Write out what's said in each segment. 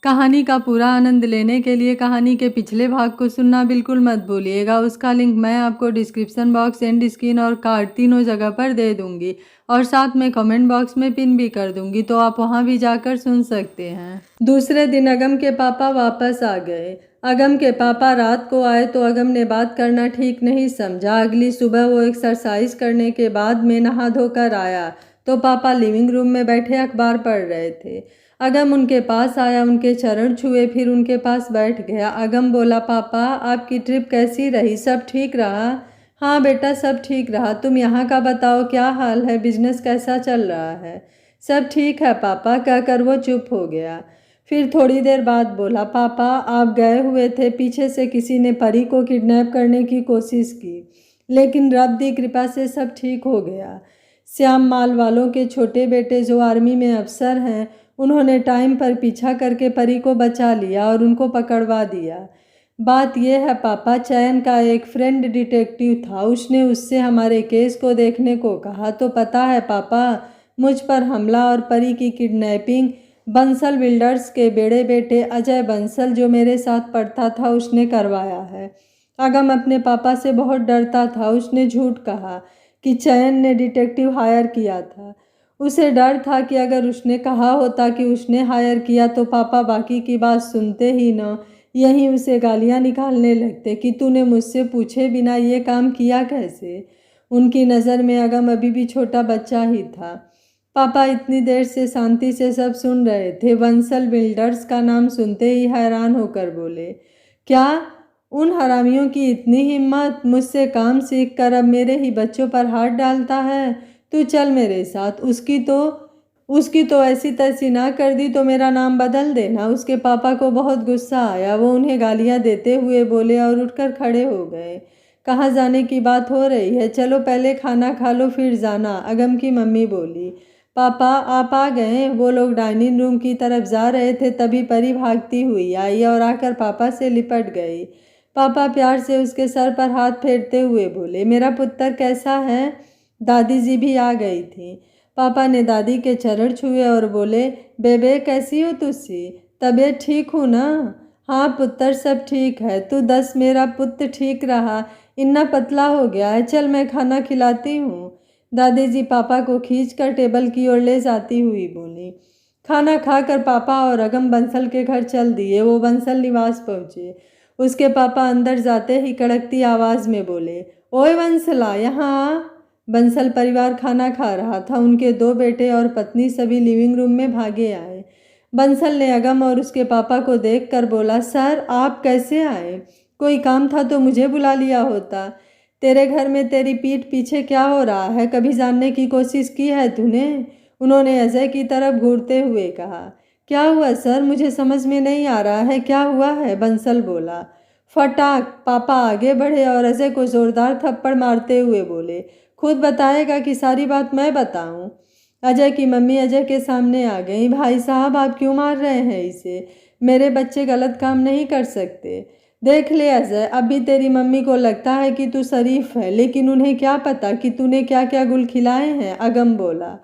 कहानी का पूरा आनंद लेने के लिए कहानी के पिछले भाग को सुनना बिल्कुल मत भूलिएगा। उसका लिंक मैं आपको डिस्क्रिप्शन बॉक्स, एंड स्क्रीन और कार्ड तीनों जगह पर दे दूंगी और साथ में कमेंट बॉक्स में पिन भी कर दूंगी, तो आप वहां भी जाकर सुन सकते हैं। दूसरे दिन अगम के पापा वापस आ गए। अगम के पापा रात को आए तो अगम ने बात करना ठीक नहीं समझा। अगली सुबह वो एक्सरसाइज करने के बाद में नहा धोकर आया तो पापा लिविंग रूम में बैठे अखबार पढ़ रहे थे। अगम उनके पास आया, उनके चरण छुए, फिर उनके पास बैठ गया। अगम बोला, पापा आपकी ट्रिप कैसी रही, सब ठीक रहा? हाँ बेटा, सब ठीक रहा। तुम यहाँ का बताओ, क्या हाल है, बिजनेस कैसा चल रहा है? सब ठीक है पापा, कहकर वो चुप हो गया। फिर थोड़ी देर बाद बोला, पापा आप गए हुए थे, पीछे से किसी ने परी को किडनैप करने की कोशिश की, लेकिन रब दी कृपा से सब ठीक हो गया। श्याम माल वालों के छोटे बेटे जो आर्मी में अफसर हैं, उन्होंने टाइम पर पीछा करके परी को बचा लिया और उनको पकड़वा दिया। बात यह है पापा, चयन का एक फ्रेंड डिटेक्टिव था, उसने उससे हमारे केस को देखने को कहा। तो पता है पापा, मुझ पर हमला और परी की किडनैपिंग बंसल बिल्डर्स के बड़े बेटे अजय बंसल, जो मेरे साथ पढ़ता था, उसने करवाया है। अगम अपने पापा से बहुत डरता था। उसने झूठ कहा कि चयन ने डिटेक्टिव हायर किया था। उसे डर था कि अगर उसने कहा होता कि उसने हायर किया तो पापा बाकी की बात सुनते ही न यहीं उसे गालियां निकालने लगते कि तूने मुझसे पूछे बिना ये काम किया कैसे। उनकी नज़र में अगम अभी भी छोटा बच्चा ही था। पापा इतनी देर से शांति से सब सुन रहे थे। बंसल बिल्डर्स का नाम सुनते ही हैरान होकर बोले, क्या उन हरामियों की इतनी हिम्मत, मुझसे काम सीख कर अब मेरे ही बच्चों पर हाथ डालता है? तू चल मेरे साथ। उसकी तो ऐसी तैसी ना कर दी तो मेरा नाम बदल देना। उसके पापा को बहुत गुस्सा आया। वो उन्हें गालियां देते हुए बोले और उठकर खड़े हो गए। कहाँ जाने की बात हो रही है, चलो पहले खाना खा लो फिर जाना, अगम की मम्मी बोली। पापा आप आ गए? वो लोग डाइनिंग रूम की तरफ जा रहे थे, तभी परी भागती हुई आई और आकर पापा से लिपट गई। पापा प्यार से उसके सर पर हाथ फेरते हुए बोले, मेरा पुत्र कैसा है? दादी जी भी आ गई थी। पापा ने दादी के चरण छुए और बोले, बेबे कैसी हो तुसी, तबीयत ठीक हो ना? हाँ पुत्र, सब ठीक है। तू दस मेरा पुत्र ठीक रहा, इतना पतला हो गया है, चल मैं खाना खिलाती हूँ। दादी जी पापा को खींचकर टेबल की ओर ले जाती हुई बोली। खाना खाकर पापा और अगम बंसल के घर चल दिए। वो बंसल निवास पहुँचे। उसके पापा अंदर जाते ही कड़कती आवाज़ में बोले, ओए बंसला यहाँ आ। बंसल परिवार खाना खा रहा था। उनके दो बेटे और पत्नी सभी लिविंग रूम में भागे आए। बंसल ने अगम और उसके पापा को देखकर बोला, सर आप कैसे आए? कोई काम था तो मुझे बुला लिया होता। तेरे घर में तेरी पीठ पीछे क्या हो रहा है, कभी जानने की कोशिश की है तूने? उन्होंने अजय की तरफ घूरते हुए कहा। क्या हुआ सर, मुझे समझ में नहीं आ रहा है, क्या हुआ है? बंसल बोला। फटाक। पापा आगे बढ़े और अजय को जोरदार थप्पड़ मारते हुए बोले, खुद बताएगा कि सारी बात मैं बताऊं? अजय की मम्मी अजय के सामने आ गई। भाई साहब आप क्यों मार रहे हैं इसे? मेरे बच्चे गलत काम नहीं कर सकते। देख ले अजय, अभी तेरी मम्मी को लगता है कि तू शरीफ है, लेकिन उन्हें क्या पता कि तूने क्या क्या गुल खिलाए हैं, अगम बोला।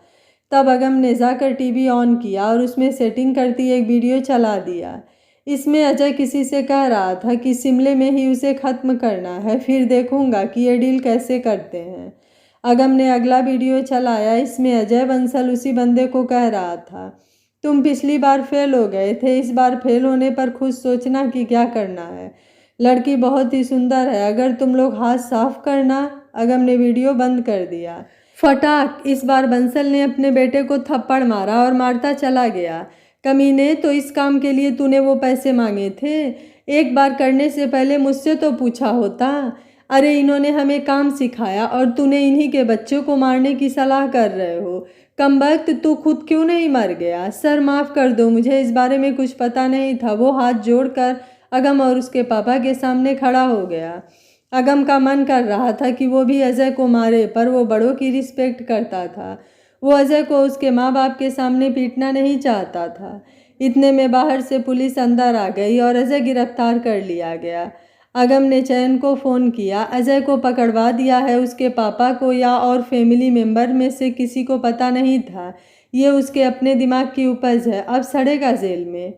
तब अगम ने जाकर टीवी ऑन किया और उसमें सेटिंग करती एक वीडियो चला दिया। इसमें अजय किसी से कह रहा था कि शिमले में ही उसे ख़त्म करना है, फिर देखूंगा कि ये डील कैसे करते हैं। अगम ने अगला वीडियो चलाया। इसमें अजय बंसल उसी बंदे को कह रहा था, तुम पिछली बार फेल हो गए थे, इस बार फेल होने पर खुद सोचना कि क्या करना है। लड़की बहुत ही सुंदर है, अगर तुम लोग हाथ साफ करना। अगम ने वीडियो बंद कर दिया। फटाक। इस बार बंसल ने अपने बेटे को थप्पड़ मारा और मारता चला गया। कमीने, तो इस काम के लिए तूने वो पैसे मांगे थे? एक बार करने से पहले मुझसे तो पूछा होता। अरे इन्होंने हमें काम सिखाया और तूने इन्हीं के बच्चों को मारने की सलाह कर रहे हो। कमबख्त, तू खुद क्यों नहीं मर गया? सर माफ़ कर दो, मुझे इस बारे में कुछ पता नहीं था। वो हाथ जोड़कर अगम और उसके पापा के सामने खड़ा हो गया। अगम का मन कर रहा था कि वो भी अजय को मारे, पर वो बड़ों की रिस्पेक्ट करता था। वो अजय को उसके माँ बाप के सामने पीटना नहीं चाहता था। इतने में बाहर से पुलिस अंदर आ गई और अजय गिरफ्तार कर लिया गया। अगम ने चयन को फ़ोन किया। अजय को पकड़वा दिया है, उसके पापा को या और फैमिली मेम्बर में से किसी को पता नहीं था। ये उसके अपने दिमाग की उपज है, अब सड़ेगा जेल में।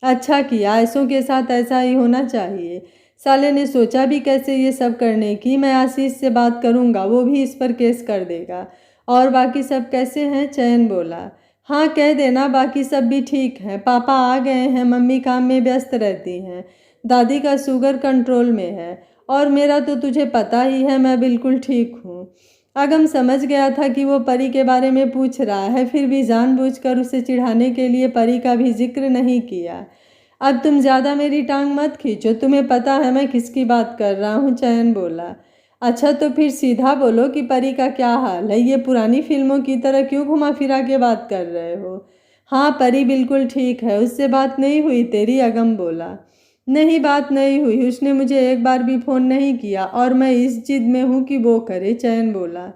अच्छा किया, ऐसों के साथ ऐसा ही होना चाहिए। साले ने सोचा भी कैसे ये सब करने की। मैं आशीष से बात करूँगा, वो भी इस पर केस कर देगा। और बाकी सब कैसे हैं? चयन बोला। हाँ कह देना बाकी सब भी ठीक हैं। पापा आ गए हैं, मम्मी काम में व्यस्त रहती हैं, दादी का शुगर कंट्रोल में है, और मेरा तो तुझे पता ही है मैं बिल्कुल ठीक हूँ। अगम समझ गया था कि वो परी के बारे में पूछ रहा है, फिर भी जानबूझकर उसे चिढ़ाने के लिए परी का भी जिक्र नहीं किया। अब तुम ज़्यादा मेरी टांग मत खींचो, तुम्हें पता है मैं किसकी बात कर रहा हूँ, चयन बोला। अच्छा तो फिर सीधा बोलो कि परी का क्या हाल है, ये पुरानी फिल्मों की तरह क्यों घुमा फिरा के बात कर रहे हो? हाँ परी बिल्कुल ठीक है, उससे बात नहीं हुई तेरी? अगम बोला। नहीं बात नहीं हुई, उसने मुझे एक बार भी फ़ोन नहीं किया, और मैं इस जिद में हूँ कि वो करे, चयन बोला।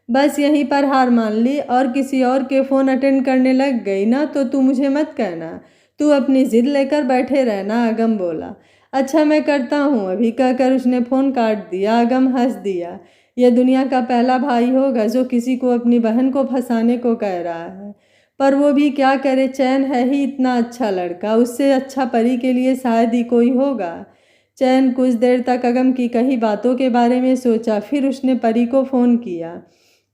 बस यहीं पर हार मान ली और किसी और के फ़ोन अटेंड करने लग गई ना, तो तू मुझे मत कहना, तू अपनी जिद लेकर बैठे रहना, अगम बोला। अच्छा मैं करता हूँ अभी, कहकर उसने फ़ोन काट दिया। अगम हंस दिया। यह दुनिया का पहला भाई होगा जो किसी को अपनी बहन को फंसाने को कह रहा है, पर वो भी क्या करे, चैन है ही इतना अच्छा लड़का, उससे अच्छा परी के लिए शायद ही कोई होगा। चैन कुछ देर तक अगम की कही बातों के बारे में सोचा, फिर उसने परी को फ़ोन किया।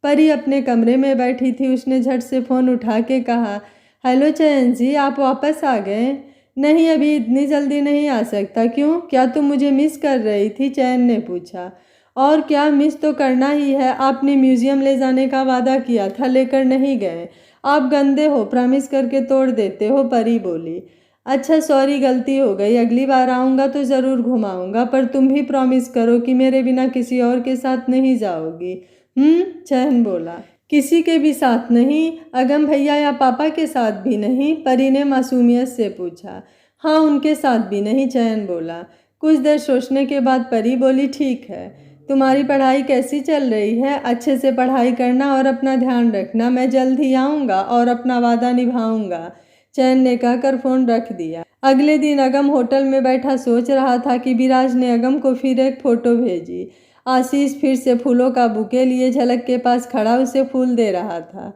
परी अपने कमरे में बैठी थी, उसने झट से फ़ोन उठा के कहा, हेलो चैन जी, आप वापस आ गए? नहीं अभी इतनी जल्दी नहीं आ सकता। क्यों, क्या तुम मुझे मिस कर रही थी? चैन ने पूछा। और क्या, मिस तो करना ही है, आपने म्यूज़ियम ले जाने का वादा किया था, लेकर नहीं गए। आप गंदे हो, प्रॉमिस करके तोड़ देते हो, परी बोली। अच्छा सॉरी, गलती हो गई, अगली बार आऊँगा तो ज़रूर घुमाऊँगा, पर तुम भी प्रॉमिस करो कि मेरे बिना किसी और के साथ नहीं जाओगी। चैन बोला। किसी के भी साथ नहीं? अगम भैया या पापा के साथ भी नहीं? परी ने मासूमियत से पूछा। हाँ उनके साथ भी नहीं, चैन बोला। कुछ देर सोचने के बाद परी बोली, ठीक है। तुम्हारी पढ़ाई कैसी चल रही है? अच्छे से पढ़ाई करना और अपना ध्यान रखना, मैं जल्द ही आऊँगा और अपना वादा निभाऊँगा, चैन ने कहकर फ़ोन रख दिया। अगले दिन अगम होटल में बैठा सोच रहा था कि विराज ने अगम को फिर एक फ़ोटो भेजी। आशीष फिर से फूलों का बुके लिए झलक के पास खड़ा उसे फूल दे रहा था।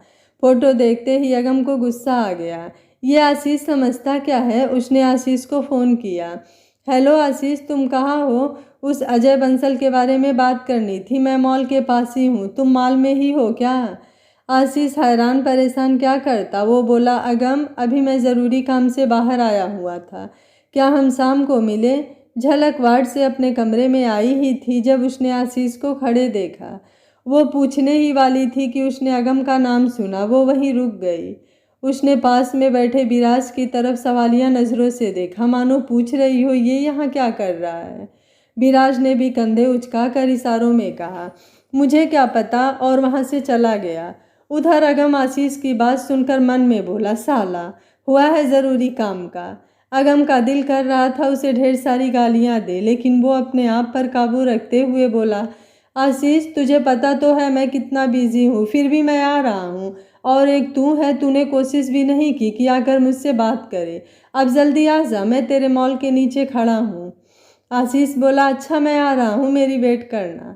फोटो देखते ही अगम को गुस्सा आ गया। ये आशीष समझता क्या है? उसने आशीष को फ़ोन किया। हेलो आशीष, तुम कहाँ हो? उस अजय बंसल के बारे में बात करनी थी, मैं मॉल के पास ही हूँ, तुम मॉल में ही हो क्या? आशीष हैरान परेशान क्या करता, वो बोला, अगम अभी मैं ज़रूरी काम से बाहर आया हुआ था, क्या हम शाम को मिले? झलक वार्ड से अपने कमरे में आई ही थी जब उसने आशीष को खड़े देखा। वो पूछने ही वाली थी कि उसने अगम का नाम सुना, वो वहीं रुक गई। उसने पास में बैठे विराज की तरफ सवालिया नज़रों से देखा, मानो पूछ रही हो ये यहाँ क्या कर रहा है। विराज ने भी कंधे उचकाकर इशारों में कहा, मुझे क्या पता, और वहाँ से चला गया। उधर अगम आशीष की बात सुनकर मन में बोला, साला हुआ है ज़रूरी काम का। अगम का दिल कर रहा था उसे ढेर सारी गालियां दे, लेकिन वो अपने आप पर काबू रखते हुए बोला, आशीष तुझे पता तो है मैं कितना बिजी हूँ, फिर भी मैं आ रहा हूँ। और एक तू है, तूने कोशिश भी नहीं की कि आकर मुझसे बात करे। अब जल्दी आ जा, मैं तेरे मॉल के नीचे खड़ा हूँ। आशीष बोला, अच्छा मैं आ रहा हूँ, मेरी वेट करना।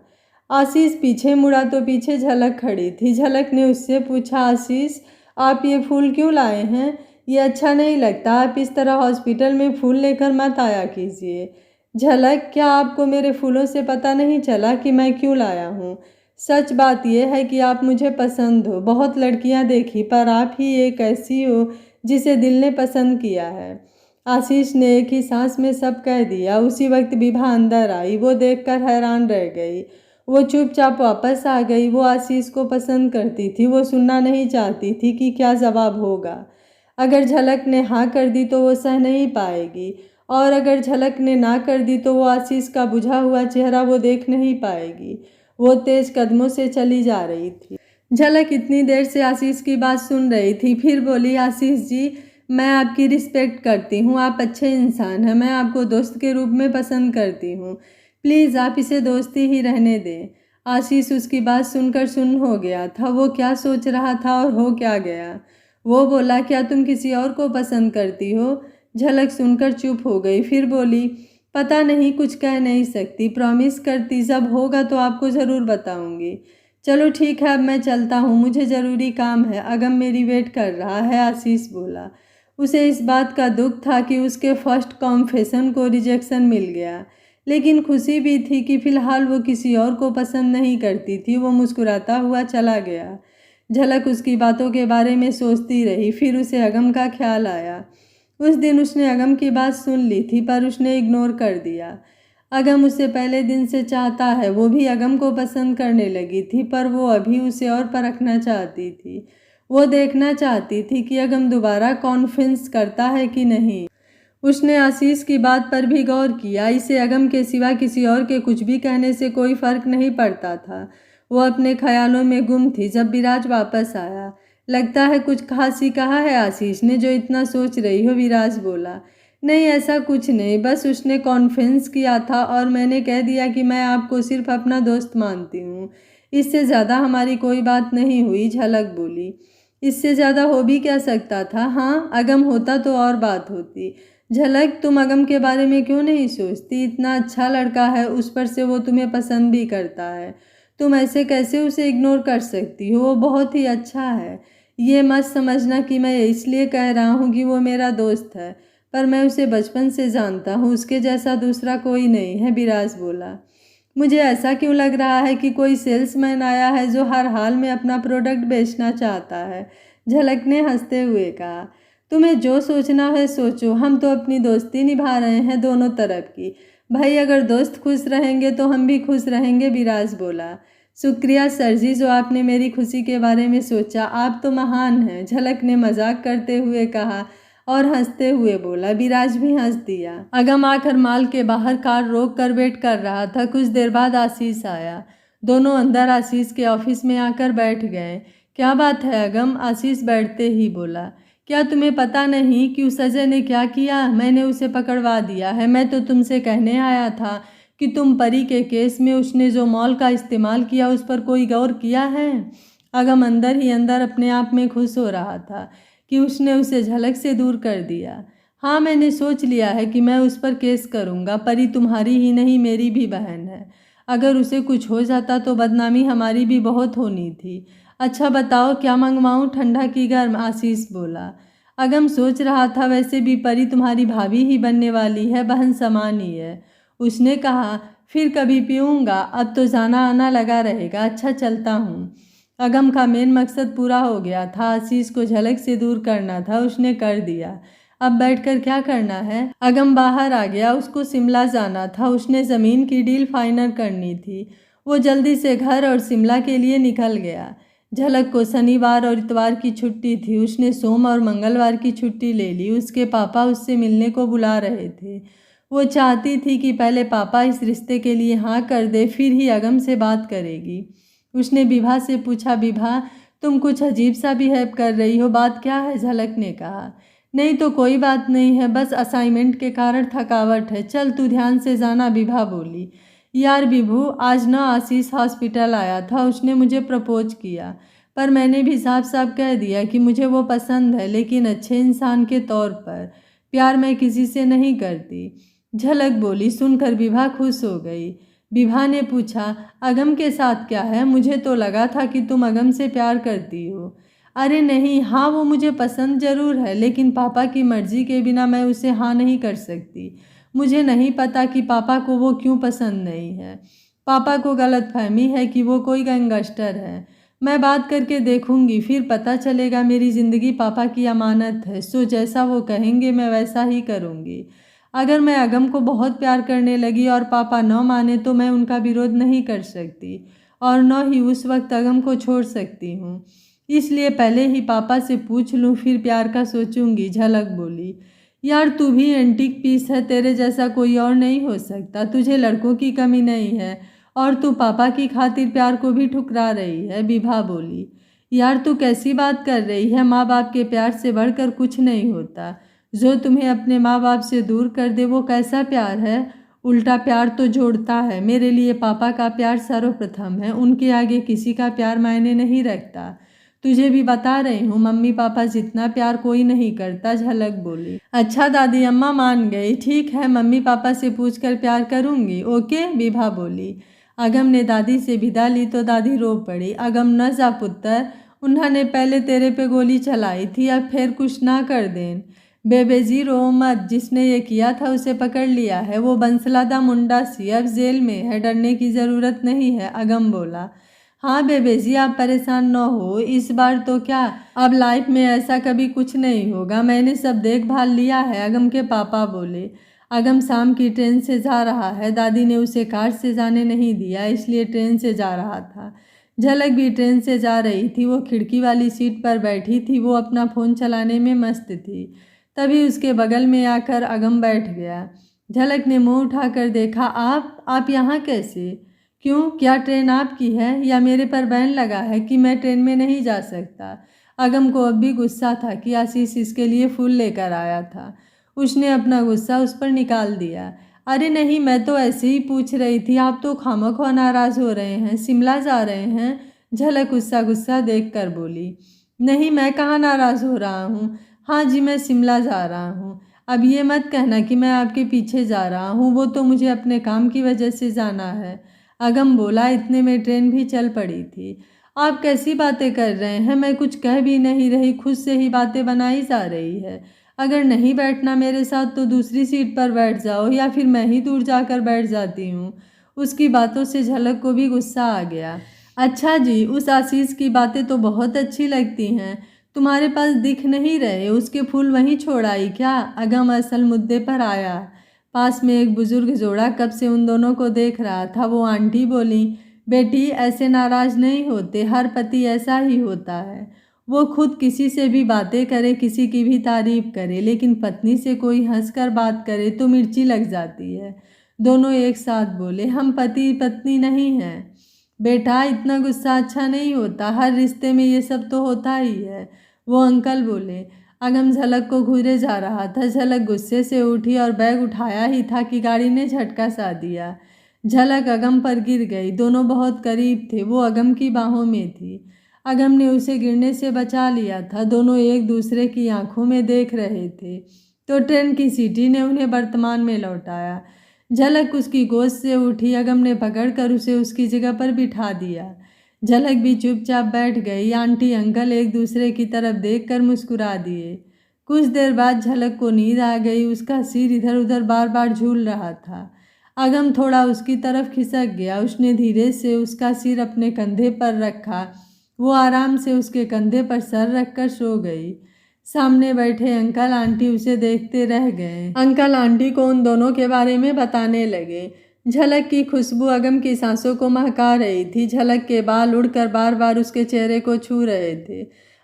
आशीष पीछे मुड़ा तो पीछे झलक खड़ी थी। झलक ने उससे पूछा, आशीष आप ये फूल क्यों लाए हैं? ये अच्छा नहीं लगता, आप इस तरह हॉस्पिटल में फूल लेकर मत आया कीजिए। झलक, क्या आपको मेरे फूलों से पता नहीं चला कि मैं क्यों लाया हूँ? सच बात यह है कि आप मुझे पसंद हो, बहुत लड़कियाँ देखी, पर आप ही एक ऐसी हो जिसे दिल ने पसंद किया है। आशीष ने एक ही सांस में सब कह दिया। उसी वक्त विभा अंदर आई, वो देखकर हैरान रह गई। वो चुपचाप वापस आ गई। वो आशीष को पसंद करती थी, वो सुनना नहीं चाहती थी कि क्या जवाब होगा। अगर झलक ने हाँ कर दी तो वो सह नहीं पाएगी, और अगर झलक ने ना कर दी तो वो आशीष का बुझा हुआ चेहरा वो देख नहीं पाएगी। वो तेज कदमों से चली जा रही थी। झलक इतनी देर से आशीष की बात सुन रही थी, फिर बोली, आशीष जी मैं आपकी रिस्पेक्ट करती हूँ, आप अच्छे इंसान हैं, मैं आपको दोस्त के रूप में पसंद करती हूँ, प्लीज़ आप इसे दोस्ती ही रहने दें। आशीष उसकी बात सुनकर सुन्न हो गया था। वो क्या सोच रहा था और हो क्या गया। वो बोला, क्या तुम किसी और को पसंद करती हो? झलक सुनकर चुप हो गई, फिर बोली, पता नहीं, कुछ कह नहीं सकती, प्रॉमिस करती जब होगा तो आपको ज़रूर बताऊंगी। चलो ठीक है, अब मैं चलता हूँ, मुझे ज़रूरी काम है, अगम मेरी वेट कर रहा है, आशीष बोला। उसे इस बात का दुख था कि उसके फर्स्ट कॉन्फेशन को रिजेक्शन मिल गया, लेकिन खुशी भी थी कि फिलहाल वो किसी और को पसंद नहीं करती थी। वो मुस्कुराता हुआ चला गया। झलक उसकी बातों के बारे में सोचती रही। फिर उसे अगम का ख्याल आया। उस दिन उसने अगम की बात सुन ली थी, पर उसने इग्नोर कर दिया। अगम उसे पहले दिन से चाहता है। वो भी अगम को पसंद करने लगी थी, पर वो अभी उसे और परखना चाहती थी। वो देखना चाहती थी कि अगम दोबारा कॉन्फिडेंस करता है कि नहीं। उसने आशीष की बात पर भी गौर किया। इसे अगम के सिवा किसी और के कुछ भी कहने से कोई फर्क नहीं पड़ता था। वो अपने ख्यालों में गुम थी। जब विराज वापस आया, लगता है कुछ खास ही कहा है आशीष ने जो इतना सोच रही हो, विराज बोला। नहीं, ऐसा कुछ नहीं, बस उसने कॉन्फिडेंस किया था और मैंने कह दिया कि मैं आपको सिर्फ अपना दोस्त मानती हूँ। इससे ज़्यादा हमारी कोई बात नहीं हुई, झलक बोली। इससे ज़्यादा हो भी क्या सकता था? हाँ, अगम होता तो और बात होती। झलक, तुम अगम के बारे में क्यों नहीं सोचती? इतना अच्छा लड़का है, उस पर से वो तुम्हें पसंद भी करता है। तुम ऐसे कैसे उसे इग्नोर कर सकती हो? वो बहुत ही अच्छा है। ये मत समझना कि मैं इसलिए कह रहा हूँ कि वो मेरा दोस्त है, पर मैं उसे बचपन से जानता हूँ। उसके जैसा दूसरा कोई नहीं है, विराज बोला। मुझे ऐसा क्यों लग रहा है कि कोई सेल्समैन आया है जो हर हाल में अपना प्रोडक्ट बेचना चाहता है, झलक ने हंसते हुए कहा। तुम्हें जो सोचना है सोचो, हम तो अपनी दोस्ती निभा रहे हैं दोनों तरफ की। भाई, अगर दोस्त खुश रहेंगे तो हम भी खुश रहेंगे, विराज बोला। शुक्रिया सर जी, जो आपने मेरी खुशी के बारे में सोचा। आप तो महान हैं, झलक ने मजाक करते हुए कहा और हंसते हुए बोला। विराज भी हंस दिया। अगम आकर माल के बाहर कार रोक कर वेट कर रहा था। कुछ देर बाद आशीष आया। दोनों अंदर आशीष के ऑफिस में आकर बैठ गए। क्या बात है अगम? आशीष बैठते ही बोला। क्या तुम्हें पता नहीं कि उस अजय ने क्या किया? मैंने उसे पकड़वा दिया है। मैं तो तुमसे कहने आया था कि तुम परी के केस में उसने जो मॉल का इस्तेमाल किया उस पर कोई गौर किया है? अगम अंदर ही अंदर अपने आप में खुश हो रहा था कि उसने उसे झलक से दूर कर दिया। हाँ, मैंने सोच लिया है कि मैं उस पर केस करूँगा। परी तुम्हारी ही नहीं, मेरी भी बहन है। अगर उसे कुछ हो जाता तो बदनामी हमारी भी बहुत होनी थी। अच्छा बताओ, क्या मंगवाऊँ, ठंडा की गर्म? आशीष बोला। अगम सोच रहा था, वैसे भी परी तुम्हारी भाभी ही बनने वाली है, बहन समान ही है। उसने कहा, फिर कभी पीऊँगा, अब तो जाना आना लगा रहेगा। अच्छा, चलता हूँ। अगम का मेन मकसद पूरा हो गया था। आशीष को झलक से दूर करना था, उसने कर दिया। अब बैठकर क्या करना है? अगम बाहर आ गया। उसको शिमला जाना था। उसने ज़मीन की डील फाइनल करनी थी। वो जल्दी से घर और शिमला के लिए निकल गया। झलक को शनिवार और इतवार की छुट्टी थी। उसने सोम और मंगलवार की छुट्टी ले ली। उसके पापा उससे मिलने को बुला रहे थे। वो चाहती थी कि पहले पापा इस रिश्ते के लिए हाँ कर दे, फिर ही अगम से बात करेगी। उसने विभा से पूछा, विभा तुम कुछ अजीब सा बिहेव कर रही हो, बात क्या है? झलक ने कहा। नहीं तो कोई बात नहीं है, बस असाइनमेंट के कारण थकावट है। चल तू ध्यान से जाना, विभा बोली। यार विभू, आज ना आशीष हॉस्पिटल आया था। उसने मुझे प्रपोज किया, पर मैंने भी साफ साफ कह दिया कि मुझे वो पसंद है, लेकिन अच्छे इंसान के तौर पर। प्यार मैं किसी से नहीं करती, झलक बोली। सुनकर विभा खुश हो गई। विभा ने पूछा, अगम के साथ क्या है? मुझे तो लगा था कि तुम अगम से प्यार करती हो। अरे नहीं, हाँ वो मुझे पसंद जरूर है, लेकिन पापा की मर्जी के बिना मैं उसे हाँ नहीं कर सकती। मुझे नहीं पता कि पापा को वो क्यों पसंद नहीं है। पापा को गलतफहमी है कि वो कोई गैंगस्टर है। मैं बात करके देखूंगी, फिर पता चलेगा। मेरी ज़िंदगी पापा की अमानत है, सो जैसा वो कहेंगे मैं वैसा ही करूंगी। अगर मैं अगम को बहुत प्यार करने लगी और पापा न माने तो मैं उनका विरोध नहीं कर सकती और न ही उस वक्त अगम को छोड़ सकती हूँ। इसलिए पहले ही पापा से पूछ लूँ, फिर प्यार का सोचूंगी, झलक बोली। यार तू भी एंटीक पीस है, तेरे जैसा कोई और नहीं हो सकता। तुझे लड़कों की कमी नहीं है और तू पापा की खातिर प्यार को भी ठुकरा रही है, विभा बोली। यार तू कैसी बात कर रही है? माँ बाप के प्यार से बढ़कर कुछ नहीं होता। जो तुम्हें अपने माँ बाप से दूर कर दे वो कैसा प्यार है? उल्टा प्यार तो जोड़ता है। मेरे लिए पापा का प्यार सर्वप्रथम है, उनके आगे किसी का प्यार मायने नहीं रखता। तुझे भी बता रही हूँ, मम्मी पापा जितना प्यार कोई नहीं करता, झलक बोली। अच्छा दादी अम्मा मान गई, ठीक है मम्मी पापा से पूछकर प्यार करूँगी, ओके, विभा बोली। अगम ने दादी से विदा ली तो दादी रो पड़ी। अगम न जा पुत्र, उन्होंने पहले तेरे पे गोली चलाई थी, अब फिर कुछ ना कर दें। बेबेजी रो मत, जिसने ये किया था उसे पकड़ लिया है, वो बंसलादा मुंडा सी अब जेल में है, डरने की ज़रूरत नहीं है, अगम बोला। हाँ बेबेजी, आप परेशान न हो, इस बार तो क्या, अब लाइफ में ऐसा कभी कुछ नहीं होगा, मैंने सब देखभाल लिया है, अगम के पापा बोले। अगम शाम की ट्रेन से जा रहा है, दादी ने उसे कार से जाने नहीं दिया, इसलिए ट्रेन से जा रहा था। झलक भी ट्रेन से जा रही थी, वो खिड़की वाली सीट पर बैठी थी, वो अपना फ़ोन चलाने में मस्त थी। तभी उसके बगल में आकर अगम बैठ गया। झलक ने मुंह उठाकर देखा, आप यहाँ कैसे? क्यों, क्या ट्रेन आपकी है या मेरे पर बैन लगा है कि मैं ट्रेन में नहीं जा सकता? अगम को अब भी गुस्सा था कि आशीष इसके लिए फूल लेकर आया था। उसने अपना गुस्सा उस पर निकाल दिया। अरे नहीं, मैं तो ऐसे ही पूछ रही थी, आप तो खामखा नाराज़ हो रहे हैं, शिमला जा रहे हैं? झलक गुस्सा गुस्सा देख कर बोली। नहीं, मैं कहाँ नाराज़ हो रहा हूँ। हाँ जी, मैं शिमला जा रहा हूँ। अब ये मत कहना कि मैं आपके पीछे जा रहा हूँ, वो तो मुझे अपने काम की वजह से जाना है, अगम बोला। इतने में ट्रेन भी चल पड़ी थी। आप कैसी बातें कर रहे हैं, मैं कुछ कह भी नहीं रही, खुद से ही बातें बनाई जा रही है। अगर नहीं बैठना मेरे साथ तो दूसरी सीट पर बैठ जाओ, या फिर मैं ही दूर जाकर बैठ जाती हूँ। उसकी बातों से झलक को भी गुस्सा आ गया। अच्छा जी, उस आशीष की बातें तो बहुत अच्छी लगती हैं, तुम्हारे पास दिख नहीं रहे, उसके फूल वहीं छोड़ आई क्या? अगम असल मुद्दे पर आया। पास में एक बुजुर्ग जोड़ा कब से उन दोनों को देख रहा था। वो आंटी बोली, बेटी ऐसे नाराज नहीं होते, हर पति ऐसा ही होता है। वो खुद किसी से भी बातें करे, किसी की भी तारीफ करे, लेकिन पत्नी से कोई हंसकर बात करे तो मिर्ची लग जाती है। दोनों एक साथ बोले, हम पति पत्नी नहीं हैं। बेटा इतना गुस्सा अच्छा नहीं होता, हर रिश्ते में ये सब तो होता ही है, वो अंकल बोले। अगम झलक को घूरे जा रहा था। झलक गुस्से से उठी और बैग उठाया ही था कि गाड़ी ने झटका सा दिया। झलक अगम पर गिर गई। दोनों बहुत करीब थे, वो अगम की बाहों में थी। अगम ने उसे गिरने से बचा लिया था। दोनों एक दूसरे की आंखों में देख रहे थे तो ट्रेन की सीटी ने उन्हें वर्तमान में लौटाया। झलक उसकी गोद से उठी। अगम ने पकड़कर उसे उसकी जगह पर बिठा दिया। झलक भी चुपचाप बैठ गई। आंटी अंकल एक दूसरे की तरफ देखकर मुस्कुरा दिए। कुछ देर बाद झलक को नींद आ गई। उसका सिर इधर उधर बार बार झूल रहा था। अगम थोड़ा उसकी तरफ खिसक गया। उसने धीरे से उसका सिर अपने कंधे पर रखा। वो आराम से उसके कंधे पर सर रखकर सो गई। सामने बैठे अंकल आंटी उसे देखते रह गए। अंकल आंटी को उन दोनों के बारे में बताने लगे। झलक की खुशबू अगम की सांसों को महका रही थी। झलक के बाल उड़कर बार बार उसके चेहरे को छू रहे थे।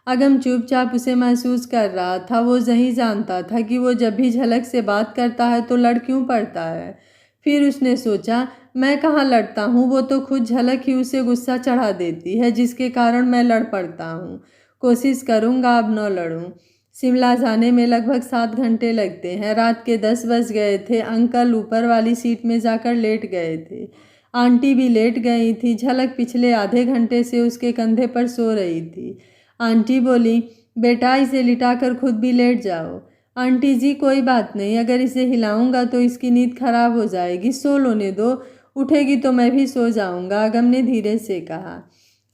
अगम चुपचाप उसे महसूस कर रहा था। वो नहीं जानता था कि वो जब भी झलक से बात करता है तो लड़ क्यों पड़ता है। फिर उसने सोचा, मैं कहाँ लड़ता हूँ, वो तो खुद झलक ही उसे गुस्सा चढ़ा देती है, जिसके कारण मैं लड़ पड़ता हूँ। कोशिश करूँगा अब न लड़ूँ। शिमला जाने में लगभग 7 घंटे लगते हैं। रात के 10 बज गए थे। अंकल ऊपर वाली सीट में जाकर लेट गए थे। आंटी भी लेट गई थी। झलक पिछले आधे घंटे से उसके कंधे पर सो रही थी। आंटी बोली, बेटा इसे लिटाकर खुद भी लेट जाओ। आंटी जी कोई बात नहीं, अगर इसे हिलाऊंगा तो इसकी नींद खराब हो जाएगी, सो लोने दो, उठेगी तो मैं भी सो जाऊंगा, अगम ने धीरे से कहा।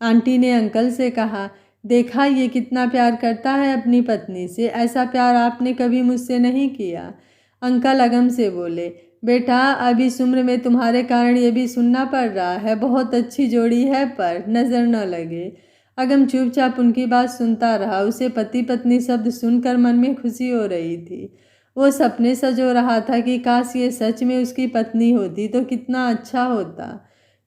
आंटी ने अंकल से कहा, देखा ये कितना प्यार करता है अपनी पत्नी से, ऐसा प्यार आपने कभी मुझसे नहीं किया। अंकल अगम से बोले, बेटा अब इस उम्र में तुम्हारे कारण ये भी सुनना पड़ रहा है, बहुत अच्छी जोड़ी है पर नज़र न लगे। अगम चुपचाप उनकी बात सुनता रहा। उसे पति पत्नी शब्द सुनकर मन में खुशी हो रही थी। वो सपने सजो रहा था कि काश ये सच में उसकी पत्नी होती तो कितना अच्छा होता।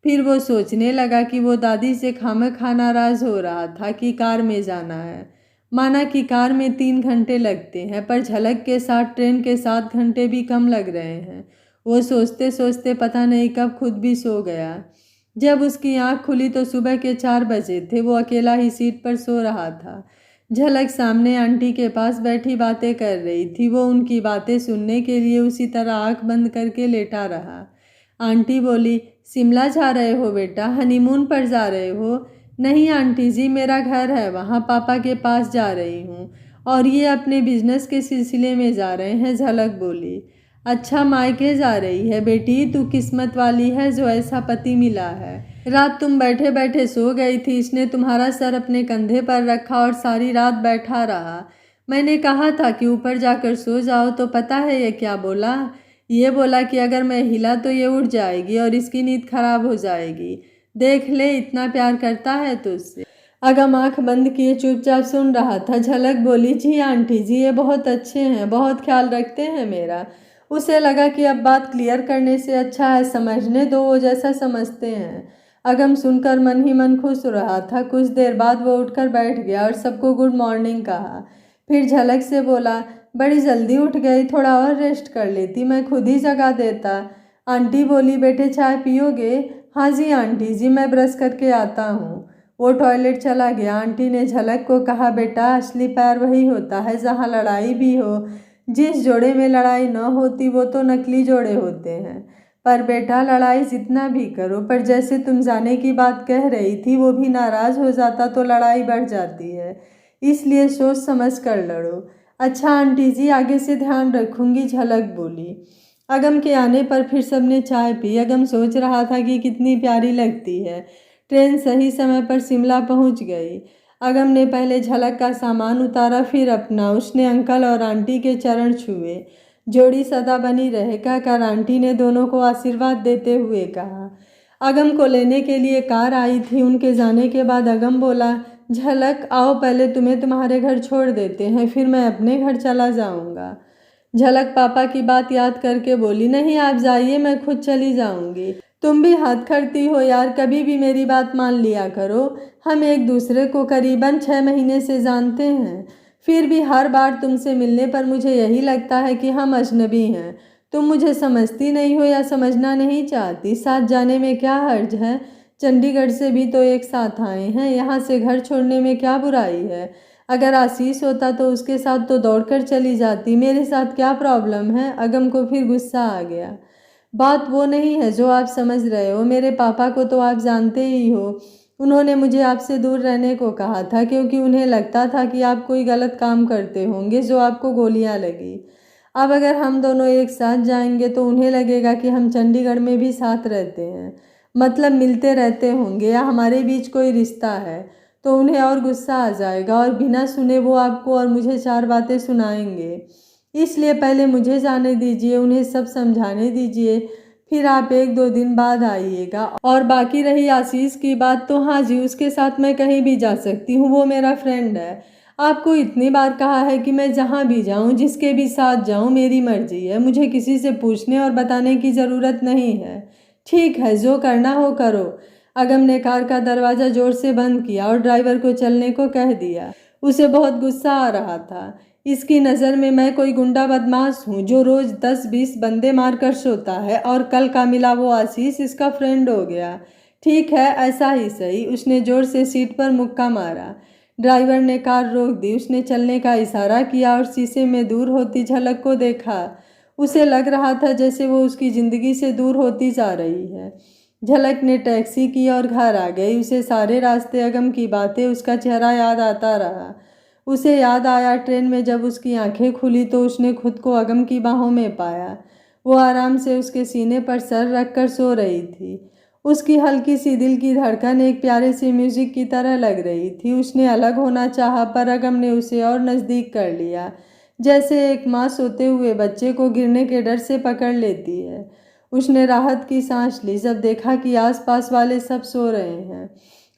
फिर वो सोचने लगा कि वो दादी से खामखा नाराज हो रहा था कि कार में जाना है। माना कि कार में 3 घंटे लगते हैं, पर झलक के साथ ट्रेन के 7 घंटे भी कम लग रहे हैं। वो सोचते सोचते पता नहीं कब खुद भी सो गया। जब उसकी आंख खुली तो सुबह के 4 बजे थे। वो अकेला ही सीट पर सो रहा था। झलक सामने आंटी के पास बैठी बातें कर रही थी। वो उनकी बातें सुनने के लिए उसी तरह आंख बंद करके लेटा रहा। आंटी बोली, शिमला जा रहे हो बेटा, हनीमून पर जा रहे हो? नहीं आंटी जी, मेरा घर है वहाँ, पापा के पास जा रही हूँ, और ये अपने बिजनेस के सिलसिले में जा रहे हैं, झलक बोली। अच्छा, मायके जा रही है बेटी, तू किस्मत वाली है जो ऐसा पति मिला है। रात तुम बैठे बैठे सो गई थी, इसने तुम्हारा सर अपने कंधे पर रखा और सारी रात बैठा रहा। मैंने कहा था कि ऊपर जाकर सो जाओ, तो पता है ये क्या बोला? ये बोला कि अगर मैं हिला तो ये उठ जाएगी और इसकी नींद खराब हो जाएगी। देख ले, इतना प्यार करता है तुझसे। अगम आंख बंद किए चुपचाप सुन रहा था। झलक बोली, जी आंटी जी, ये बहुत अच्छे हैं, बहुत ख्याल रखते हैं मेरा। उसे लगा कि अब बात क्लियर करने से अच्छा है समझने दो, वो जैसा समझते हैं। अगम सुनकर मन ही मन खुश हो रहा था। कुछ देर बाद वो उठकर बैठ गया और सबको गुड मॉर्निंग कहा। फिर झलक से बोला, बड़ी जल्दी उठ गई, थोड़ा और रेस्ट कर लेती, मैं खुद ही जगा देता। आंटी बोली, बेटे चाय पियोगे? हाँ जी आंटी जी, मैं ब्रश करके आता हूँ। वो टॉयलेट चला गया। आंटी ने झलक को कहा, बेटा असली प्यार वही होता है जहाँ लड़ाई भी हो। जिस जोड़े में लड़ाई न होती वो तो नकली जोड़े होते हैं। पर बेटा, लड़ाई जितना भी करो, पर जैसे तुम जाने की बात कह रही थी, वो भी नाराज हो जाता तो लड़ाई बढ़ जाती है। इसलिए सोच समझ कर लड़ो। अच्छा आंटी जी, आगे से ध्यान रखूंगी, झलक बोली। अगम के आने पर फिर सबने चाय पी। अगम सोच रहा था कि कितनी प्यारी लगती है। ट्रेन सही समय पर शिमला पहुंच गई। अगम ने पहले झलक का सामान उतारा, फिर अपना। उसने अंकल और आंटी के चरण छुए। जोड़ी सदा बनी रहे कहकर आंटी ने दोनों को आशीर्वाद देते हुए कहा। अगम को लेने के लिए कार आई थी। उनके जाने के बाद अगम बोला, झलक आओ, पहले तुम्हें तुम्हारे घर छोड़ देते हैं, फिर मैं अपने घर चला जाऊंगा। झलक पापा की बात याद करके बोली, नहीं आप जाइए, मैं खुद चली जाऊंगी। तुम भी हाथ खड़ती हो यार, कभी भी मेरी बात मान लिया करो। हम एक दूसरे को करीबन 6 महीने से जानते हैं, फिर भी हर बार तुमसे मिलने पर मुझे यही लगता है कि हम अजनबी हैं। तुम मुझे समझती नहीं हो या समझना नहीं चाहती। साथ जाने में क्या हर्ज है? चंडीगढ़ से भी तो एक साथ आए हैं, यहाँ से घर छोड़ने में क्या बुराई है? अगर आशीष होता तो उसके साथ तो दौड़कर चली जाती, मेरे साथ क्या प्रॉब्लम है? अगम को फिर गुस्सा आ गया। बात वो नहीं है जो आप समझ रहे हो। मेरे पापा को तो आप जानते ही हो। उन्होंने मुझे आपसे दूर रहने को कहा था क्योंकि उन्हें लगता था कि आप कोई गलत काम करते होंगे जो आपको गोलियां लगी। अब अगर हम दोनों एक साथ जाएंगे तो उन्हें लगेगा कि हम चंडीगढ़ में भी साथ रहते हैं, मतलब मिलते रहते होंगे या हमारे बीच कोई रिश्ता है। तो उन्हें और गुस्सा आ जाएगा और बिना सुने वो आपको और मुझे 4 बातें सुनाएंगे। इसलिए पहले मुझे जाने दीजिए, उन्हें सब समझाने दीजिए, फिर आप 1-2 दिन बाद आइएगा। और बाकी रही आशीष की बात, तो हाँ जी, उसके साथ मैं कहीं भी जा सकती हूँ, वो मेरा फ्रेंड है। आपको इतनी बार कहा है कि मैं जहाँ भी जाऊँ, जिसके भी साथ जाऊँ, मेरी मर्जी है, मुझे किसी से पूछने और बताने की ज़रूरत नहीं है। ठीक है, जो करना हो करो। अगम ने कार का दरवाज़ा जोर से बंद किया और ड्राइवर को चलने को कह दिया। उसे बहुत गुस्सा आ रहा था। इसकी नज़र में मैं कोई गुंडा बदमाश हूँ जो रोज़ 10-20 बंदे मार कर सोता है, और कल का मिला वो आशीष इसका फ्रेंड हो गया। ठीक है, ऐसा ही सही। उसने ज़ोर से सीट पर मुक्का मारा। ड्राइवर ने कार रोक दी। उसने चलने का इशारा किया और शीशे में दूर होती झलक को देखा। उसे लग रहा था जैसे वो उसकी ज़िंदगी से दूर होती जा रही है। झलक ने टैक्सी की और घर आ गई। उसे सारे रास्ते अगम की बातें, उसका चेहरा याद आता रहा। उसे याद आया ट्रेन में जब उसकी आंखें खुली तो उसने खुद को अगम की बाहों में पाया। वो आराम से उसके सीने पर सर रखकर सो रही थी। उसकी हल्की सी दिल की धड़कन एक प्यारे से म्यूजिक की तरह लग रही थी। उसने अलग होना चाहा पर अगम ने उसे और नज़दीक कर लिया, जैसे एक माँ सोते हुए बच्चे को गिरने के डर से पकड़ लेती है। उसने राहत की सांस ली जब देखा कि आसपास वाले सब सो रहे हैं।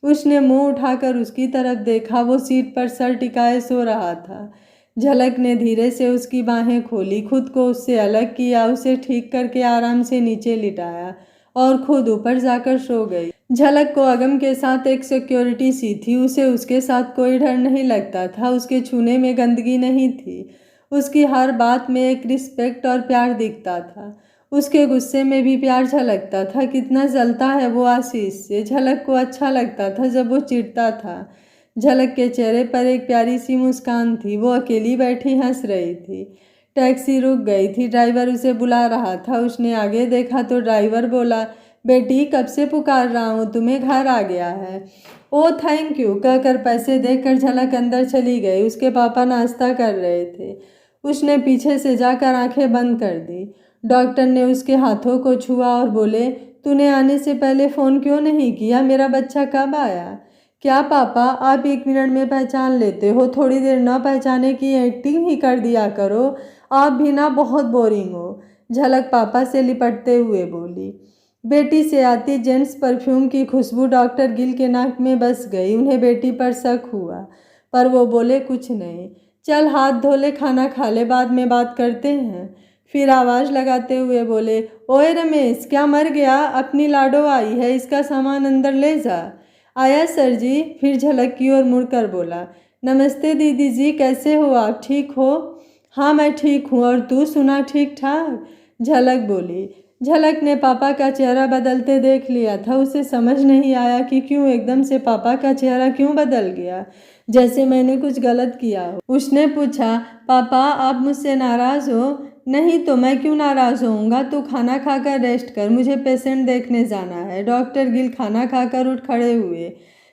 उसने मुंह उठाकर उसकी तरफ देखा। वो सीट पर सर टिकाए सो रहा था। झलक ने धीरे से उसकी बाहें खोली, खुद को उससे अलग किया, उसे ठीक करके आराम से नीचे लिटाया और खुद ऊपर जाकर सो गई। झलक को अगम के साथ एक सिक्योरिटी सी थी। उसे उसके साथ कोई डर नहीं लगता था। उसके छूने में गंदगी नहीं थी। उसकी हर बात में एक रिस्पेक्ट और प्यार दिखता था। उसके गुस्से में भी प्यार झलकता था। कितना जलता है वो आशीष से। झलक को अच्छा लगता था जब वो चिढ़ता था। झलक के चेहरे पर एक प्यारी सी मुस्कान थी। वो अकेली बैठी हंस रही थी। टैक्सी रुक गई थी। ड्राइवर उसे बुला रहा था। उसने आगे देखा तो ड्राइवर बोला, बेटी कब से पुकार रहा हूँ, तुम्हें घर आ गया है। ओ थैंक यू कहकर पैसे देकर झलक अंदर चली गई। उसके पापा नाश्ता कर रहे थे। उसने पीछे से जाकर आंखें बंद कर दी। डॉक्टर ने उसके हाथों को छुआ और बोले, तूने आने से पहले फ़ोन क्यों नहीं किया? मेरा बच्चा कब आया? क्या पापा, आप 1 मिनट में पहचान लेते हो, थोड़ी देर न पहचाने की एक्टिंग ही कर दिया करो। आप भी ना बहुत बोरिंग हो। झलक पापा से लिपटते हुए बोली। बेटी से आती जेंट्स परफ्यूम की खुशबू डॉक्टर गिल के नाक में बस गई। उन्हें बेटी पर शक हुआ, पर वो बोले कुछ नहीं। चल हाथ धो ले, खाना खा ले, बाद में बात करते हैं। फिर आवाज़ लगाते हुए बोले, ओए रमेश, क्या मर गया? अपनी लाडो आई है, इसका सामान अंदर ले जा। आया सर जी। फिर झलक की ओर मुड़कर बोला, नमस्ते दीदी जी, कैसे हो आप, ठीक हो? हाँ मैं ठीक हूँ, और तू सुना, ठीक ठाक? झलक बोली। झलक ने पापा का चेहरा बदलते देख लिया था। उसे समझ नहीं आया कि क्यों एकदम से पापा का चेहरा क्यों बदल गया, जैसे मैंने कुछ गलत किया हो। उसने पूछा, पापा आप मुझसे नाराज़ हो? नहीं तो मैं क्यों नाराज़ होऊंगा। तू खाना खाकर रेस्ट कर, मुझे पेशेंट देखने जाना है। डॉक्टर गिल खाना खाकर उठ खड़े हुए।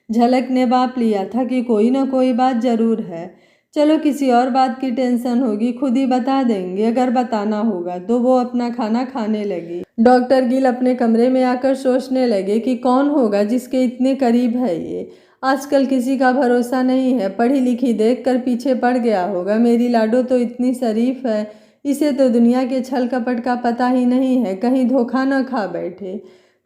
झलक ने भांप लिया था कि कोई ना कोई बात ज़रूर है। चलो किसी और बात की टेंशन होगी, खुद ही बता देंगे, अगर बताना होगा तो। वो अपना खाना खाने लगी। डॉक्टर गिल अपने कमरे में आकर सोचने लगे कि कौन होगा जिसके इतने करीब है ये। आजकल किसी का भरोसा नहीं है। पढ़ी लिखी देखकर पीछे पड़ गया होगा। मेरी लाडो तो इतनी शरीफ है, इसे तो दुनिया के छल कपट का पता ही नहीं है, कहीं धोखा न खा बैठे।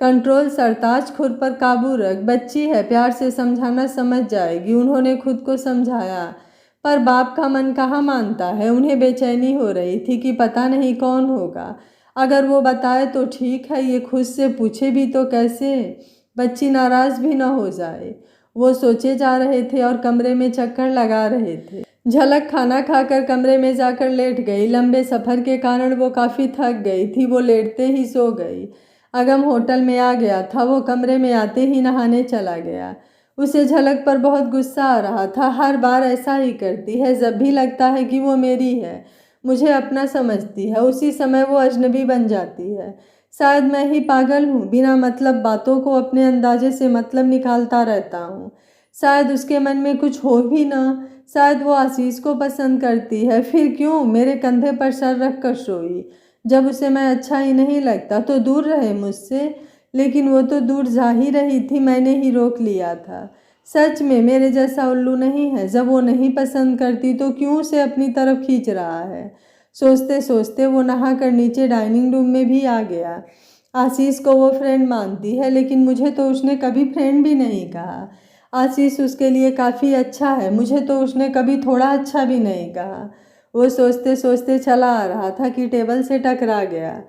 कंट्रोल सरताज, खुद पर काबू रख, बच्ची है, प्यार से समझाना समझ जाएगी। उन्होंने खुद को समझाया, पर बाप का मन कहाँ मानता है। उन्हें बेचैनी हो रही थी कि पता नहीं कौन होगा। अगर वो बताए तो ठीक है, ये खुद से पूछे भी तो कैसे, बच्ची नाराज़ भी न हो जाए। वो सोचे जा रहे थे और कमरे में चक्कर लगा रहे थे। झलक खाना खाकर कमरे में जाकर लेट गई। लंबे सफ़र के कारण वो काफ़ी थक गई थी। वो लेटते ही सो गई। अगम होटल में आ गया था। वो कमरे में आते ही नहाने चला गया। उसे झलक पर बहुत गुस्सा आ रहा था। हर बार ऐसा ही करती है, जब भी लगता है कि वो मेरी है, मुझे अपना समझती है, उसी समय वो अजनबी बन जाती है। शायद मैं ही पागल हूँ, बिना मतलब बातों को अपने अंदाजे से मतलब निकालता रहता हूँ। शायद उसके मन में कुछ हो भी ना। शायद वो आशीष को पसंद करती है, फिर क्यों मेरे कंधे पर सर रख कर सोई। जब उसे मैं अच्छा ही नहीं लगता तो दूर रहे मुझसे, लेकिन वो तो दूर जा ही रही थी, मैंने ही रोक लिया था। सच में मेरे जैसा उल्लू नहीं है। जब वो नहीं पसंद करती तो क्यों उसे अपनी तरफ खींच रहा है। सोचते सोचते वो नहा कर नीचे डाइनिंग रूम में भी आ गया। आशीष को वो फ्रेंड मानती है, लेकिन मुझे तो उसने कभी फ्रेंड भी नहीं कहा। आशीष उसके लिए काफ़ी अच्छा है, मुझे तो उसने कभी थोड़ा अच्छा भी नहीं कहा। वो सोचते सोचते चला आ रहा था कि टेबल से टकरा गया।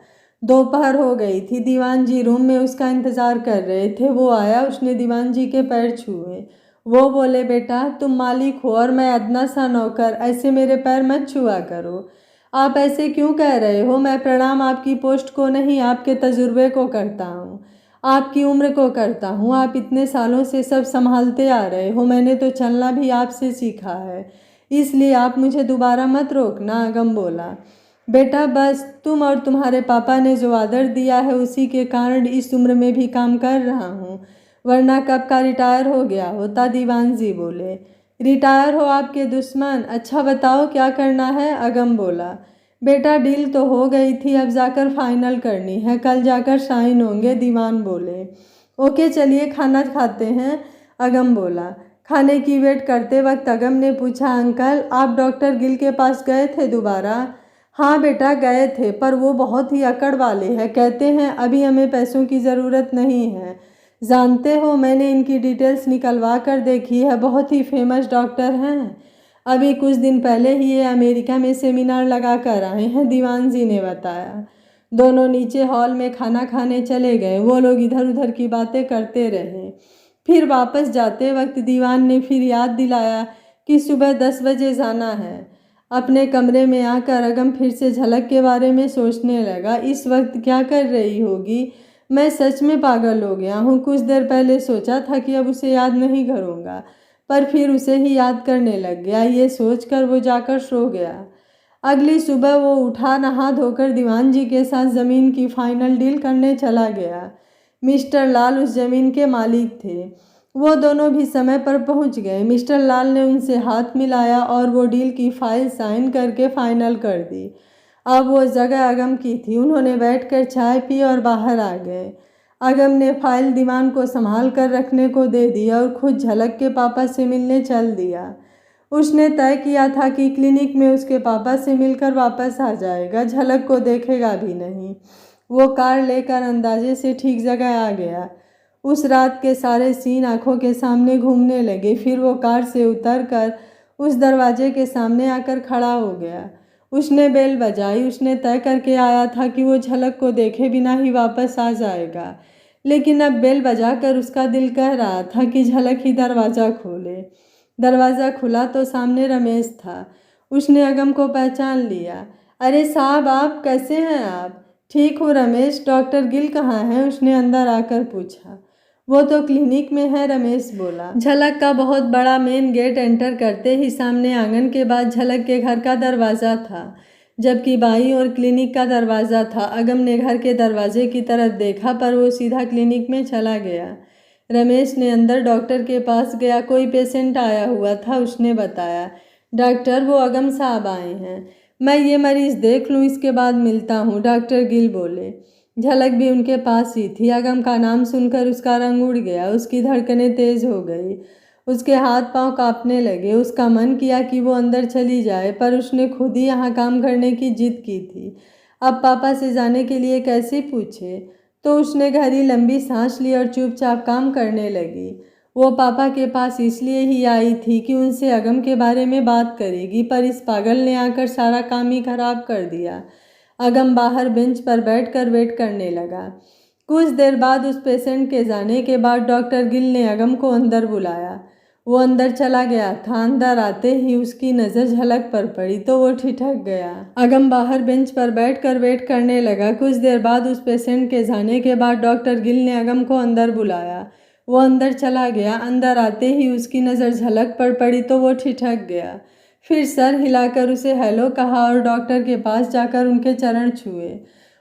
दोपहर हो गई थी। दीवान जी रूम में उसका इंतज़ार कर रहे थे। वो आया, उसने दीवान जी के पैर छुए। वो बोले, बेटा तुम मालिक हो और मैं अदना सा नौकर, ऐसे मेरे पैर मत छुआ करो। आप ऐसे क्यों कह रहे हो? मैं प्रणाम आपकी पोस्ट को नहीं, आपके तजुर्बे को करता हूँ, आपकी उम्र को करता हूँ। आप इतने सालों से सब संभालते आ रहे हो, मैंने तो चलना भी आपसे सीखा है, इसलिए आप मुझे दोबारा मत रोकना। अगम बोला, बेटा बस तुम और तुम्हारे पापा ने जो आदर दिया है उसी के कारण इस उम्र में भी काम कर रहा हूँ, वरना कब का रिटायर हो गया होता। दीवान जी बोले, रिटायर हो आपके दुश्मन? अच्छा बताओ क्या करना है? अगम बोला, बेटा डील तो हो गई थी, अब जाकर फाइनल करनी है, कल जाकर साइन होंगे। दीवान बोले, ओके चलिए खाना खाते हैं। अगम बोला। खाने की वेट करते वक्त अगम ने पूछा, अंकल आप डॉक्टर गिल के पास गए थे दोबारा? हाँ बेटा गए थे, पर वो बहुत ही अकड़ वाले हैं, कहते हैं अभी हमें पैसों की ज़रूरत नहीं है। जानते हो मैंने इनकी डिटेल्स निकलवा कर देखी है, बहुत ही फेमस डॉक्टर हैं। अभी कुछ दिन पहले ही ये अमेरिका में सेमिनार लगा कर आए हैं, दीवान जी ने बताया। दोनों नीचे हॉल में खाना खाने चले गए। वो लोग इधर उधर की बातें करते रहे। फिर वापस जाते वक्त दीवान ने फिर याद दिलाया कि सुबह 10 बजे जाना है। अपने कमरे में आकर अगम फिर से झलक के बारे में सोचने लगा, इस वक्त क्या कर रही होगी। मैं सच में पागल हो गया हूँ। कुछ देर पहले सोचा था कि अब उसे याद नहीं करूँगा, पर फिर उसे ही याद करने लग गया। ये सोचकर वो जाकर सो गया। अगली सुबह वो उठा, नहा धोकर दीवान जी के साथ ज़मीन की फाइनल डील करने चला गया। मिस्टर लाल उस ज़मीन के मालिक थे। वो दोनों भी समय पर पहुंच गए। मिस्टर लाल ने उनसे हाथ मिलाया और वो डील की फाइल साइन करके फाइनल कर दी। अब वो जगह अगम की थी। उन्होंने बैठकर चाय पी और बाहर आ गए। अगम ने फाइल दीवान को संभाल कर रखने को दे दिया और खुद झलक के पापा से मिलने चल दिया। उसने तय किया था कि क्लिनिक में उसके पापा से मिलकर वापस आ जाएगा, झलक को देखेगा भी नहीं। वो कार लेकर अंदाजे से ठीक जगह आ गया। उस रात के सारे सीन आंखों के सामने घूमने लगे। फिर वो कार से उतरकर उस दरवाजे के सामने आकर खड़ा हो गया। उसने बेल बजाई। उसने तय करके आया था कि वो झलक को देखे बिना ही वापस आ जाएगा, लेकिन अब बेल बजाकर उसका दिल कह रहा था कि झलक ही दरवाज़ा खोले। दरवाज़ा खुला तो सामने रमेश था। उसने अगम को पहचान लिया। अरे साहब, आप कैसे हैं? आप? ठीक हूँ रमेश। डॉक्टर गिल कहाँ हैं? उसने अंदर आकर पूछा। वो तो क्लिनिक में है, रमेश बोला। झलक का बहुत बड़ा मेन गेट एंटर करते ही सामने आंगन के बाद झलक के घर का दरवाज़ा था, जबकि बाईं ओर क्लिनिक का दरवाज़ा था। अगम ने घर के दरवाजे की तरफ देखा, पर वो सीधा क्लिनिक में चला गया। रमेश ने अंदर डॉक्टर के पास गया। कोई पेशेंट आया हुआ था, उसने बताया। डॉक्टर, वो अगम साहब आए हैं। मैं ये मरीज़ देख लूँ, इसके बाद मिलता हूँ, डॉक्टर गिल बोले। झलक भी उनके पास ही थी। अगम का नाम सुनकर उसका रंग उड़ गया। उसकी धड़कनें तेज हो गई। उसके हाथ पांव कांपने लगे। उसका मन किया कि वो अंदर चली जाए, पर उसने खुद ही यहाँ काम करने की जिद की थी। अब पापा से जाने के लिए कैसे पूछे? तो उसने गहरी लंबी सांस ली और चुपचाप काम करने लगी। वो पापा के पास इसलिए ही आई थी कि उनसे अगम के बारे में बात करेगी, पर इस पागल ने आकर सारा काम ही खराब कर दिया। अगम बाहर बेंच पर बैठकर वेट करने लगा। कुछ देर बाद उस पेशेंट के जाने के बाद डॉक्टर गिल ने अगम को अंदर बुलाया। वो अंदर चला गया था। अंदर आते ही उसकी नज़र झलक पर पड़ी तो वो ठिठक गया। अगम बाहर बेंच पर बैठकर वेट करने लगा। कुछ देर बाद उस पेशेंट के जाने के बाद डॉक्टर गिल ने अगम को अंदर बुलाया। वो अंदर चला गया। अंदर आते ही उसकी नज़र झलक पर पड़ी तो वो ठिठक गया। फिर सर हिलाकर उसे हेलो कहा और डॉक्टर के पास जाकर उनके चरण छुए।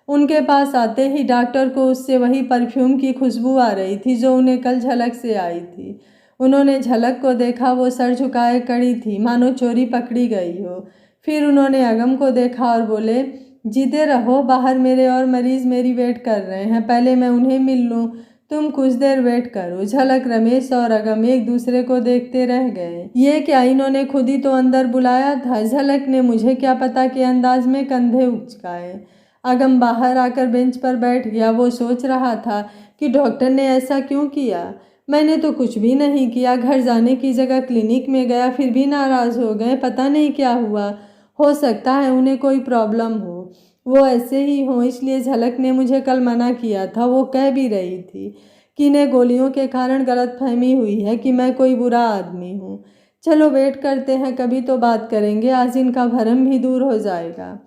उनके पास आते ही डॉक्टर को उससे वही परफ्यूम की खुशबू आ रही थी जो उन्हें कल झलक से आई थी। उन्होंने झलक को देखा। वो सर झुकाए खड़ी थी, मानो चोरी पकड़ी गई हो। फिर उन्होंने अगम को देखा और बोले, जीते रहो, बाहर मेरे और मरीज मेरी वेट कर रहे हैं, पहले मैं उन्हें मिल लूँ। तुम कुछ देर वेट करो। झलक, रमेश और अगम एक दूसरे को देखते रह गए। ये क्या, इन्होंने खुद ही तो अंदर बुलाया था। झलक ने मुझे क्या पता के अंदाज में कंधे उचकाए। अगम बाहर आकर बेंच पर बैठ गया। वो सोच रहा था कि डॉक्टर ने ऐसा क्यों किया। मैंने तो कुछ भी नहीं किया। घर जाने की जगह क्लिनिक में गया, फिर भी नाराज़ हो गए। पता नहीं क्या हुआ। हो सकता है उन्हें कोई प्रॉब्लम हो, वो ऐसे ही हो, इसलिए झलक ने मुझे कल मना किया था। वो कह भी रही थी कि इन्हें गोलियों के कारण गलतफहमी हुई है कि मैं कोई बुरा आदमी हूँ। चलो वेट करते हैं, कभी तो बात करेंगे, आज इनका भरम भी दूर हो जाएगा।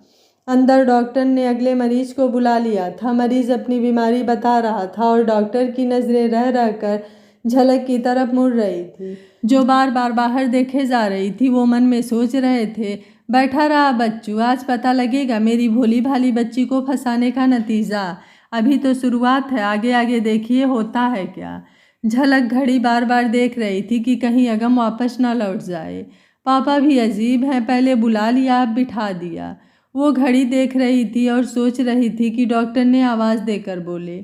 अंदर डॉक्टर ने अगले मरीज को बुला लिया था। मरीज अपनी बीमारी बता रहा था और डॉक्टर की नज़रें रह रहकर झलक की तरफ मुड़ रही थी, जो बार बार बाहर देखे जा रही थी। वो मन में सोच रहे थे, बैठा रहा बच्चू, आज पता लगेगा मेरी भोली भाली बच्ची को फंसाने का नतीजा। अभी तो शुरुआत है, आगे आगे देखिए होता है क्या। झलक घड़ी बार बार देख रही थी कि कहीं अगम वापस न लौट जाए। पापा भी अजीब हैं, पहले बुला लिया, अब बिठा दिया। वो घड़ी देख रही थी और सोच रही थी कि डॉक्टर ने आवाज़ देकर बोले,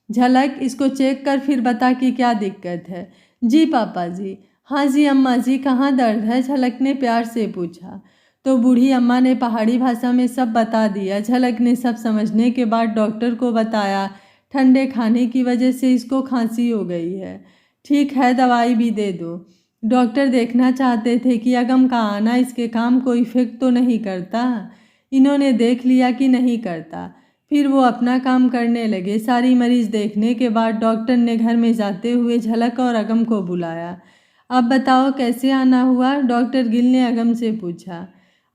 झलक, इसको चेक कर फिर बता कि क्या दिक्कत है। जी पापा जी। हाँ जी अम्मा जी, कहाँ दर्द है? झलक ने प्यार से पूछा। तो बूढ़ी अम्मा ने पहाड़ी भाषा में सब बता दिया। झलक ने सब समझने के बाद डॉक्टर को बताया, ठंडे खाने की वजह से इसको खांसी हो गई है। ठीक है, दवाई भी दे दो। डॉक्टर देखना चाहते थे कि अगम का आना इसके काम को इफेक्ट तो नहीं करता। इन्होंने देख लिया कि नहीं करता। फिर वो अपना काम करने लगे। सारी मरीज देखने के बाद डॉक्टर ने घर में जाते हुए झलक और अगम को बुलाया। अब बताओ कैसे आना हुआ? डॉक्टर गिल ने अगम से पूछा।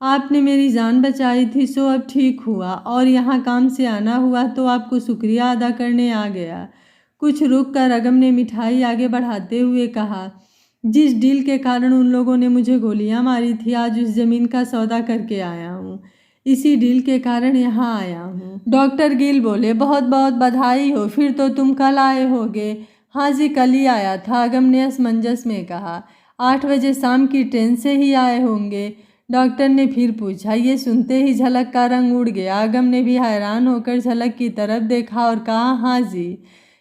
आपने मेरी जान बचाई थी, सो अब ठीक हुआ, और यहाँ काम से आना हुआ तो आपको शुक्रिया अदा करने आ गया। कुछ रुक कर अगम ने मिठाई आगे बढ़ाते हुए कहा, जिस डील के कारण उन लोगों ने मुझे गोलियां मारी थी, आज उस ज़मीन का सौदा करके आया हूँ। इसी डील के कारण यहाँ आया हूँ। डॉक्टर गिल बोले, बहुत बहुत बधाई हो, फिर तो तुम कल आए होगे। हाँ जी, कल ही आया था, अगम ने असमंजस में कहा। 8 बजे शाम की ट्रेन से ही आए होंगे? डॉक्टर ने फिर पूछा। ये सुनते ही झलक का रंग उड़ गया। अगम ने भी हैरान होकर झलक की तरफ देखा और कहा, हाँ जी।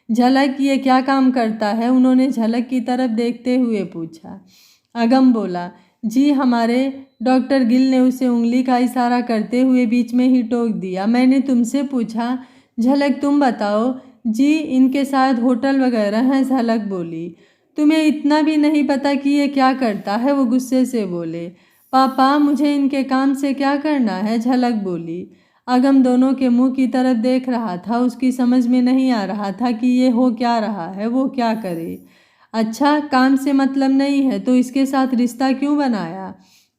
झलक ये क्या काम करता है? उन्होंने झलक की तरफ देखते हुए पूछा। अगम बोला, जी हमारे। डॉक्टर गिल ने उसे उंगली का इशारा करते हुए बीच में ही टोक दिया। मैंने तुमसे पूछा, झलक तुम बताओ। जी इनके साथ होटल वगैरह हैं, झलक बोली। तुम्हें इतना भी नहीं पता कि ये क्या करता है? वो गुस्से से बोले। पापा मुझे इनके काम से क्या करना है? झलक बोली। अगम दोनों के मुंह की तरफ देख रहा था। उसकी समझ में नहीं आ रहा था कि ये हो क्या रहा है, वो क्या करे। अच्छा काम से मतलब नहीं है तो इसके साथ रिश्ता क्यों बनाया?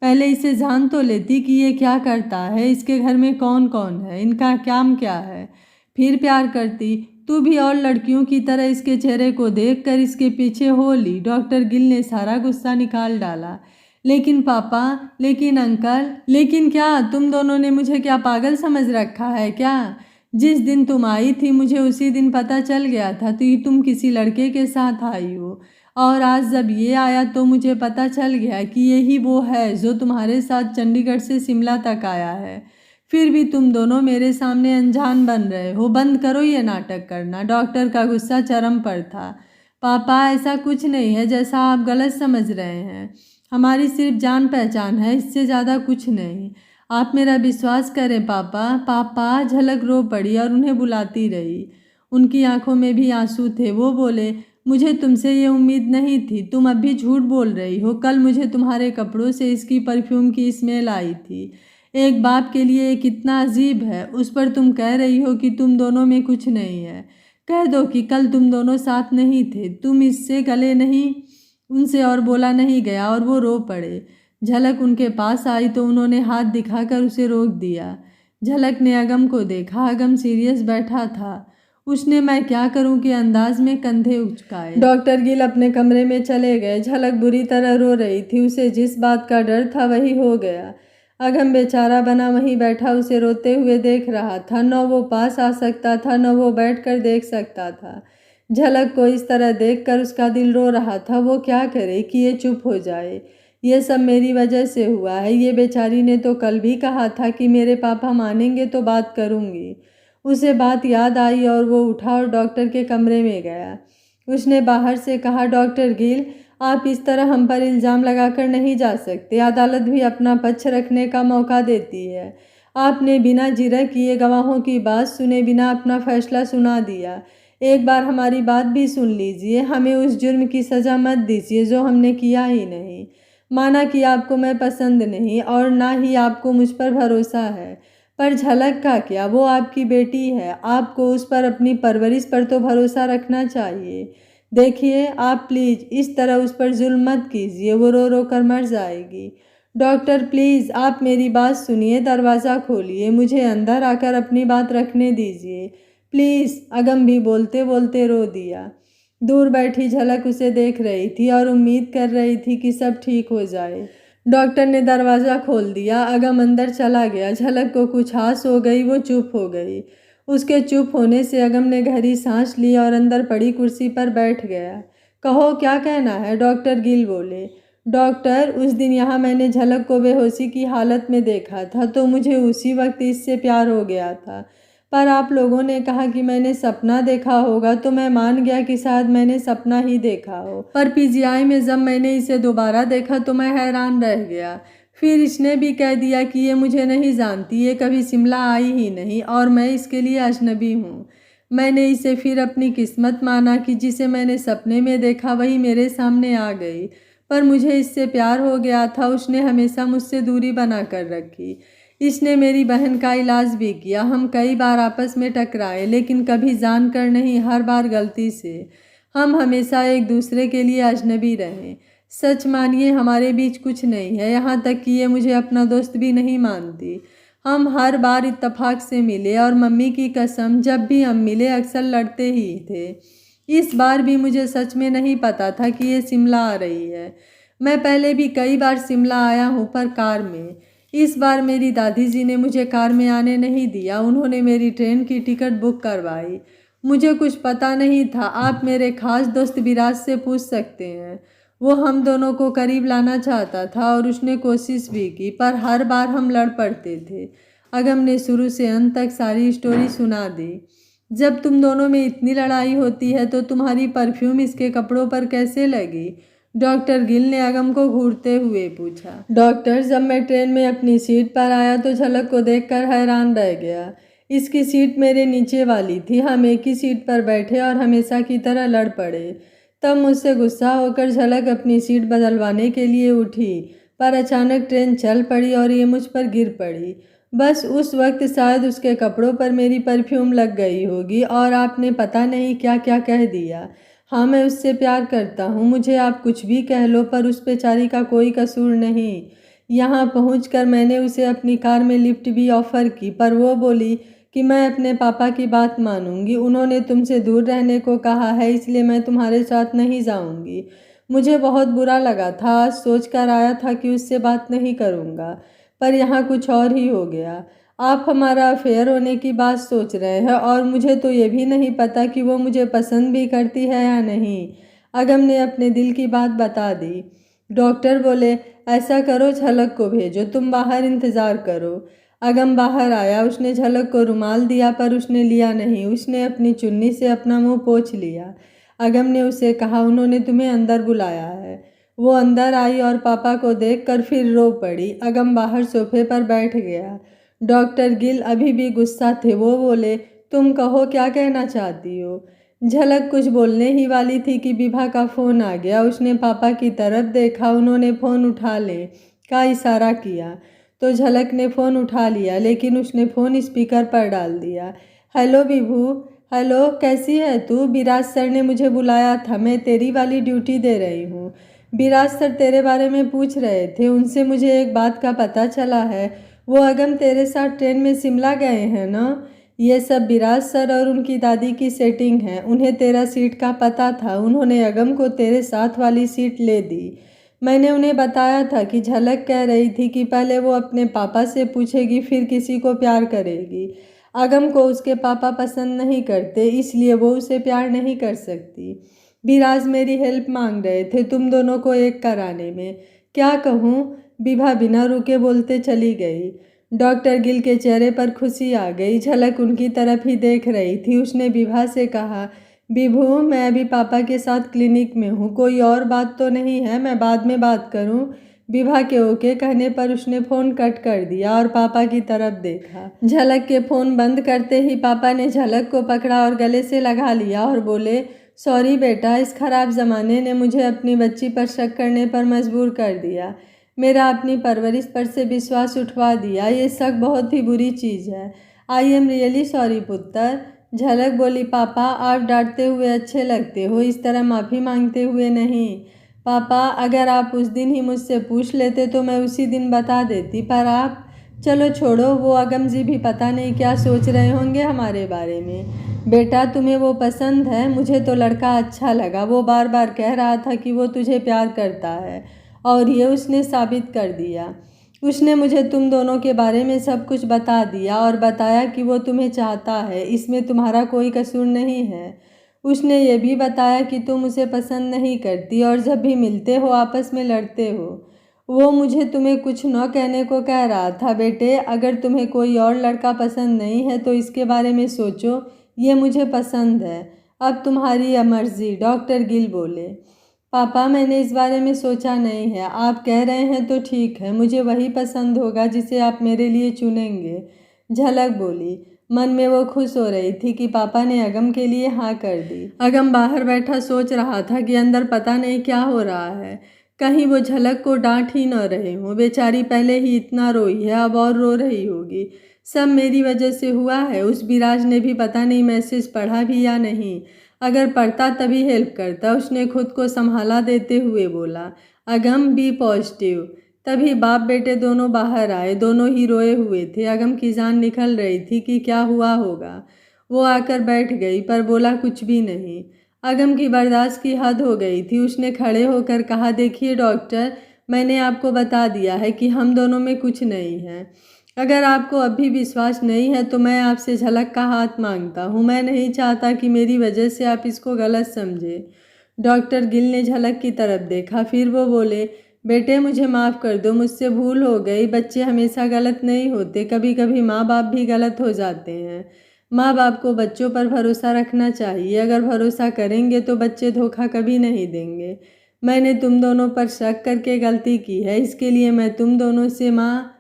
पहले इसे जान तो लेती कि ये क्या करता है, इसके घर में कौन कौन है, इनका काम क्या है, फिर प्यार करती। तू भी और लड़कियों की तरह इसके चेहरे को देखकर इसके पीछे हो ली। डॉक्टर गिल ने सारा गुस्सा निकाल डाला। लेकिन पापा, लेकिन अंकल, लेकिन क्या? तुम दोनों ने मुझे क्या पागल समझ रखा है क्या? जिस दिन तुम आई थी मुझे उसी दिन पता चल गया था तो तुम किसी लड़के के साथ आई हो, और आज जब ये आया तो मुझे पता चल गया कि यही वो है जो तुम्हारे साथ चंडीगढ़ से शिमला तक आया है। फिर भी तुम दोनों मेरे सामने अनजान बन रहे हो। बंद करो ये नाटक करना। डॉक्टर का गुस्सा चरम पर था। पापा ऐसा कुछ नहीं है जैसा आप गलत समझ रहे हैं। हमारी सिर्फ जान पहचान है, इससे ज़्यादा कुछ नहीं। आप मेरा विश्वास करें पापा। पापा झलक रो पड़ी और उन्हें बुलाती रही। उनकी आंखों में भी आंसू थे। वो बोले, मुझे तुमसे ये उम्मीद नहीं थी। तुम अब भी झूठ बोल रही हो। कल मुझे तुम्हारे कपड़ों से इसकी परफ्यूम की स्मेल आई थी। एक बाप के लिए ये कितना अजीब है। उस पर तुम कह रही हो कि तुम दोनों में कुछ नहीं है। कह दो कि कल तुम दोनों साथ नहीं थे, तुम इससे गले नहीं। उनसे और बोला नहीं गया और वो रो पड़े। झलक उनके पास आई तो उन्होंने हाथ दिखाकर उसे रोक दिया। झलक ने अगम को देखा। अगम सीरियस बैठा था। उसने मैं क्या करूं के अंदाज में कंधे उचकाए। डॉक्टर गिल अपने कमरे में चले गए। झलक बुरी तरह रो रही थी। उसे जिस बात का डर था वही हो गया। अगम बेचारा बना वहीं बैठा उसे रोते हुए देख रहा था। न वो पास आ सकता था न वो बैठकर देख सकता था। झलक को इस तरह देखकर उसका दिल रो रहा था। वो क्या करे कि ये चुप हो जाए। ये सब मेरी वजह से हुआ है। ये बेचारी ने तो कल भी कहा था कि मेरे पापा मानेंगे तो बात करूँगी। उसे बात याद आई और वो उठा और डॉक्टर के कमरे में गया। उसने बाहर से कहा, डॉक्टर गिल आप इस तरह हम पर इल्ज़ाम लगाकर नहीं जा सकते। अदालत भी अपना पक्ष रखने का मौका देती है। आपने बिना जिरह किए गवाहों की बात सुने बिना अपना फैसला सुना दिया। एक बार हमारी बात भी सुन लीजिए। हमें उस जुर्म की सज़ा मत दीजिए जो हमने किया ही नहीं। माना कि आपको मैं पसंद नहीं और ना ही आपको मुझ पर भरोसा है, पर झलक का क्या? वो आपकी बेटी है। आपको उस पर अपनी परवरिश पर तो भरोसा रखना चाहिए। देखिए आप प्लीज़ इस तरह उस पर जुल्म मत कीजिए। वो रो रो कर मर जाएगी। डॉक्टर प्लीज़ आप मेरी बात सुनिए। दरवाज़ा खोलिए। मुझे अंदर आकर अपनी बात रखने दीजिए प्लीज़। अगम भी बोलते बोलते रो दिया। दूर बैठी झलक उसे देख रही थी और उम्मीद कर रही थी कि सब ठीक हो जाए। डॉक्टर ने दरवाज़ा खोल दिया। अगम अंदर चला गया। झलक को कुछ आस हो गई। वो चुप हो गई। उसके चुप होने से अगम ने गहरी सांस ली और अंदर पड़ी कुर्सी पर बैठ गया। कहो क्या कहना है? डॉक्टर गिल बोले। डॉक्टर उस दिन यहाँ मैंने झलक को बेहोशी की हालत में देखा था तो मुझे उसी वक्त इससे प्यार हो गया था, पर आप लोगों ने कहा कि मैंने सपना देखा होगा तो मैं मान गया कि शायद मैंने सपना ही देखा हो। पर पीजीआई में जब मैंने इसे दोबारा देखा तो मैं हैरान रह गया। फिर इसने भी कह दिया कि ये मुझे नहीं जानती, ये कभी शिमला आई ही नहीं और मैं इसके लिए अजनबी हूँ। मैंने इसे फिर अपनी किस्मत माना कि जिसे मैंने सपने में देखा वही मेरे सामने आ गई, पर मुझे इससे प्यार हो गया था। उसने हमेशा मुझसे दूरी बना कर रखी। इसने मेरी बहन का इलाज भी किया। हम कई बार आपस में टकराए लेकिन कभी जानकर नहीं, हर बार गलती से। हम हमेशा एक दूसरे के लिए अजनबी रहे। सच मानिए हमारे बीच कुछ नहीं है, यहाँ तक कि ये मुझे अपना दोस्त भी नहीं मानती। हम हर बार इत्तेफाक से मिले और मम्मी की कसम जब भी हम मिले अक्सर लड़ते ही थे। इस बार भी मुझे सच में नहीं पता था कि ये शिमला आ रही है। मैं पहले भी कई बार शिमला आया हूँ पर कार में। इस बार मेरी दादी जी ने मुझे कार में आने नहीं दिया। उन्होंने मेरी ट्रेन की टिकट बुक करवाई। मुझे कुछ पता नहीं था। आप मेरे खास दोस्त विराज से पूछ सकते हैं। वो हम दोनों को करीब लाना चाहता था और उसने कोशिश भी की, पर हर बार हम लड़ पड़ते थे। अगम ने शुरू से अंत तक सारी स्टोरी सुना दी। जब तुम दोनों में इतनी लड़ाई होती है तो तुम्हारी परफ्यूम इसके कपड़ों पर कैसे लगी? डॉक्टर गिल ने अगम को घूरते हुए पूछा। डॉक्टर, जब मैं ट्रेन में अपनी सीट पर आया तो झलक को देखकर हैरान रह गया। इसकी सीट मेरे नीचे वाली थी। हम एक ही सीट पर बैठे और हमेशा की तरह लड़ पड़े। तब मुझसे गुस्सा होकर झलक अपनी सीट बदलवाने के लिए उठी, पर अचानक ट्रेन चल पड़ी और ये मुझ पर गिर पड़ी। बस उस वक्त शायद उसके कपड़ों पर मेरी परफ्यूम लग गई होगी और आपने पता नहीं क्या क्या कह दिया। हाँ, मैं उससे प्यार करता हूँ, मुझे आप कुछ भी कह लो, पर उस बेचारी का कोई कसूर नहीं। यहाँ पहुँचकर मैंने उसे अपनी कार में लिफ्ट भी ऑफ़र की, पर वो बोली कि मैं अपने पापा की बात मानूंगी। उन्होंने तुमसे दूर रहने को कहा है, इसलिए मैं तुम्हारे साथ नहीं जाऊंगी। मुझे बहुत बुरा लगा था। आज सोच कर आया था कि उससे बात नहीं करूंगा, पर यहाँ कुछ और ही हो गया। आप हमारा अफेयर होने की बात सोच रहे हैं और मुझे तो ये भी नहीं पता कि वो मुझे पसंद भी करती है या नहीं। अगम ने अपने दिल की बात बता दी। डॉक्टर बोले, ऐसा करो, झलक को भेजो, तुम बाहर इंतज़ार करो। अगम बाहर आया। उसने झलक को रुमाल दिया, पर उसने लिया नहीं। उसने अपनी चुन्नी से अपना मुंह पोंछ लिया। अगम ने उसे कहा, उन्होंने तुम्हें अंदर बुलाया है। वो अंदर आई और पापा को देखकर फिर रो पड़ी। अगम बाहर सोफे पर बैठ गया। डॉक्टर गिल अभी भी गुस्सा थे। वो बोले, तुम कहो, क्या कहना चाहती हो? झलक कुछ बोलने ही वाली थी कि विभा का फ़ोन आ गया। उसने पापा की तरफ देखा। उन्होंने फ़ोन उठा ले का इशारा किया तो झलक ने फ़ोन उठा लिया, लेकिन उसने फ़ोन स्पीकर पर डाल दिया। हेलो विभू। हेलो, कैसी है तू? विराज सर ने मुझे बुलाया था, मैं तेरी वाली ड्यूटी दे रही हूँ। विराज सर तेरे बारे में पूछ रहे थे। उनसे मुझे एक बात का पता चला है, वो अगम तेरे साथ ट्रेन में शिमला गए हैं ना? ये सब विराज सर और उनकी दादी की सेटिंग है। उन्हें तेरा सीट का पता था, उन्होंने अगम को तेरे साथ वाली सीट ले दी। मैंने उन्हें बताया था कि झलक कह रही थी कि पहले वो अपने पापा से पूछेगी, फिर किसी को प्यार करेगी। अगम को उसके पापा पसंद नहीं करते, इसलिए वो उसे प्यार नहीं कर सकती। विराज मेरी हेल्प मांग रहे थे तुम दोनों को एक कराने में। क्या कहूँ? विभा बिना रुके बोलते चली गई। डॉक्टर गिल के चेहरे पर खुशी आ गई। झलक उनकी तरफ ही देख रही थी। उसने विभा से कहा, विभू, मैं अभी पापा के साथ क्लिनिक में हूँ, कोई और बात तो नहीं है? मैं बाद में बात करूँ? विभा के ओके कहने पर उसने फ़ोन कट कर दिया और पापा की तरफ देखा। झलक के फ़ोन बंद करते ही पापा ने झलक को पकड़ा और गले से लगा लिया और बोले, सॉरी बेटा, इस खराब ज़माने ने मुझे अपनी बच्ची पर शक करने पर मजबूर कर दिया। मेरा अपनी परवरिश पर से विश्वास उठवा दिया। ये शक बहुत ही बुरी चीज़ है। आई एम रियली सॉरी पुत्र। झलक बोली, पापा, आप डांटते हुए अच्छे लगते हो, इस तरह माफ़ी मांगते हुए नहीं। पापा, अगर आप उस दिन ही मुझसे पूछ लेते तो मैं उसी दिन बता देती, पर आप। चलो छोड़ो, वो अगम जी भी पता नहीं क्या सोच रहे होंगे हमारे बारे में। बेटा, तुम्हें वो पसंद है? मुझे तो लड़का अच्छा लगा। वो बार बार कह रहा था कि वो तुझे प्यार करता है और ये उसने साबित कर दिया। उसने मुझे तुम दोनों के बारे में सब कुछ बता दिया और बताया कि वो तुम्हें चाहता है, इसमें तुम्हारा कोई कसूर नहीं है। उसने ये भी बताया कि तुम उसे पसंद नहीं करती और जब भी मिलते हो आपस में लड़ते हो। वो मुझे तुम्हें कुछ न कहने को कह रहा था। बेटे, अगर तुम्हें कोई और लड़का पसंद नहीं है तो इसके बारे में सोचो, ये मुझे पसंद है। अब तुम्हारी मर्जी। डॉक्टर गिल बोले, पापा, मैंने इस बारे में सोचा नहीं है। आप कह रहे हैं तो ठीक है, मुझे वही पसंद होगा जिसे आप मेरे लिए चुनेंगे। झलक बोली। मन में वो खुश हो रही थी कि पापा ने अगम के लिए हाँ कर दी। अगम बाहर बैठा सोच रहा था कि अंदर पता नहीं क्या हो रहा है। कहीं वो झलक को डांट ही न रहे हों। बेचारी पहले ही इतना रोई है, अब और रो रही होगी। सब मेरी वजह से हुआ है। उस विराज ने भी पता नहीं मैसेज पढ़ा भी या नहीं। अगर पढ़ता तभी हेल्प करता। उसने खुद को संभाला देते हुए बोला, अगम, बी पॉजिटिव। तभी बाप बेटे दोनों बाहर आए। दोनों ही रोए हुए थे। अगम की जान निकल रही थी कि क्या हुआ होगा। वो आकर बैठ गई, पर बोला कुछ भी नहीं। अगम की बर्दाश्त की हद हो गई थी। उसने खड़े होकर कहा, देखिए डॉक्टर, मैंने आपको बता दिया है कि हम दोनों में कुछ नहीं है। अगर आपको अब भी विश्वास नहीं है तो मैं आपसे झलक का हाथ मांगता हूँ। मैं नहीं चाहता कि मेरी वजह से आप इसको गलत समझे। डॉक्टर गिल ने झलक की तरफ देखा, फिर वो बोले, बेटे, मुझे माफ़ कर दो, मुझसे भूल हो गई। बच्चे हमेशा गलत नहीं होते, कभी कभी माँ बाप भी गलत हो जाते हैं। माँ बाप को बच्चों पर भरोसा रखना चाहिए, अगर भरोसा करेंगे तो बच्चे धोखा कभी नहीं देंगे। मैंने तुम दोनों पर शक करके गलती की है, इसके लिए मैं तुम दोनों से माँ।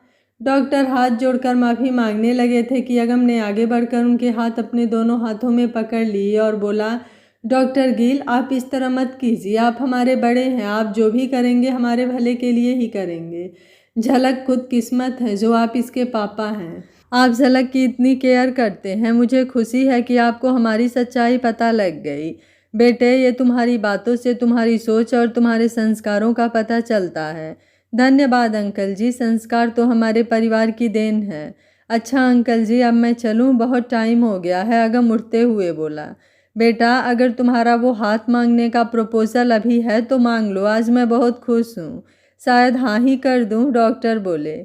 डॉक्टर हाथ जोड़कर माफ़ी मांगने लगे थे कि अगम ने आगे बढ़कर उनके हाथ अपने दोनों हाथों में पकड़ लिए और बोला, डॉक्टर गिल आप इस तरह मत कीजिए, आप हमारे बड़े हैं, आप जो भी करेंगे हमारे भले के लिए ही करेंगे। झलक खुद किस्मत है जो आप इसके पापा हैं। आप झलक की इतनी केयर करते हैं, मुझे खुशी है कि आपको हमारी सच्चाई पता लग गई। बेटे ये तुम्हारी बातों से तुम्हारी सोच और तुम्हारे संस्कारों का पता चलता है। धन्यवाद अंकल जी, संस्कार तो हमारे परिवार की देन है। अच्छा अंकल जी अब मैं चलूँ, बहुत टाइम हो गया है, अगम उठते हुए बोला। बेटा अगर तुम्हारा वो हाथ मांगने का प्रपोजल अभी है तो मांग लो, आज मैं बहुत खुश हूँ। शायद हाँ ही कर दूँ, डॉक्टर बोले।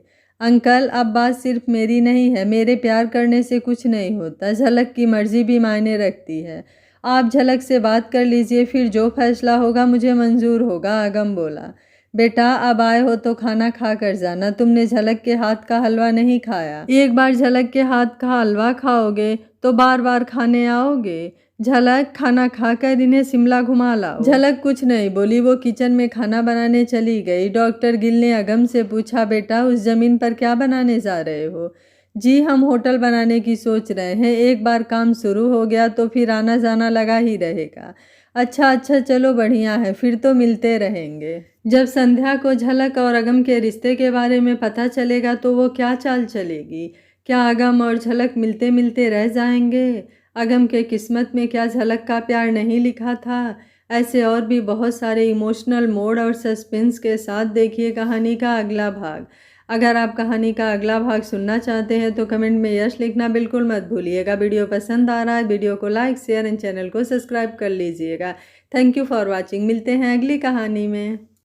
अंकल अब बात सिर्फ मेरी नहीं है, मेरे प्यार करने से कुछ नहीं होता, झलक की मर्जी भी मायने रखती है। आप झलक से बात कर लीजिए, फिर जो फैसला होगा मुझे मंजूर होगा, अगम बोला। बेटा अब आए हो तो खाना खा कर जाना, तुमने झलक के हाथ का हलवा नहीं खाया, एक बार झलक के हाथ का हलवा खाओगे तो बार बार खाने आओगे। झलक खाना खाकर इन्हें शिमला घुमा लाओ। झलक कुछ नहीं बोली, वो किचन में खाना बनाने चली गई। डॉक्टर गिल ने अगम से पूछा, बेटा उस जमीन पर क्या बनाने जा रहे हो? जी हम होटल बनाने की सोच रहे हैं, एक बार काम शुरू हो गया तो फिर आना जाना लगा ही रहेगा। अच्छा अच्छा चलो बढ़िया है, फिर तो मिलते रहेंगे। जब संध्या को झलक और अगम के रिश्ते के बारे में पता चलेगा तो वो क्या चाल चलेगी? क्या अगम और झलक मिलते मिलते रह जाएंगे? अगम के किस्मत में क्या झलक का प्यार नहीं लिखा था? ऐसे और भी बहुत सारे इमोशनल मोड़ और सस्पेंस के साथ देखिए कहानी का अगला भाग। अगर आप कहानी का अगला भाग सुनना चाहते हैं तो कमेंट में यश लिखना बिल्कुल मत भूलिएगा। वीडियो पसंद आ रहा है, वीडियो को लाइक शेयर एंड चैनल को सब्सक्राइब कर लीजिएगा। Thank you for watching. मिलते हैं अगली कहानी में।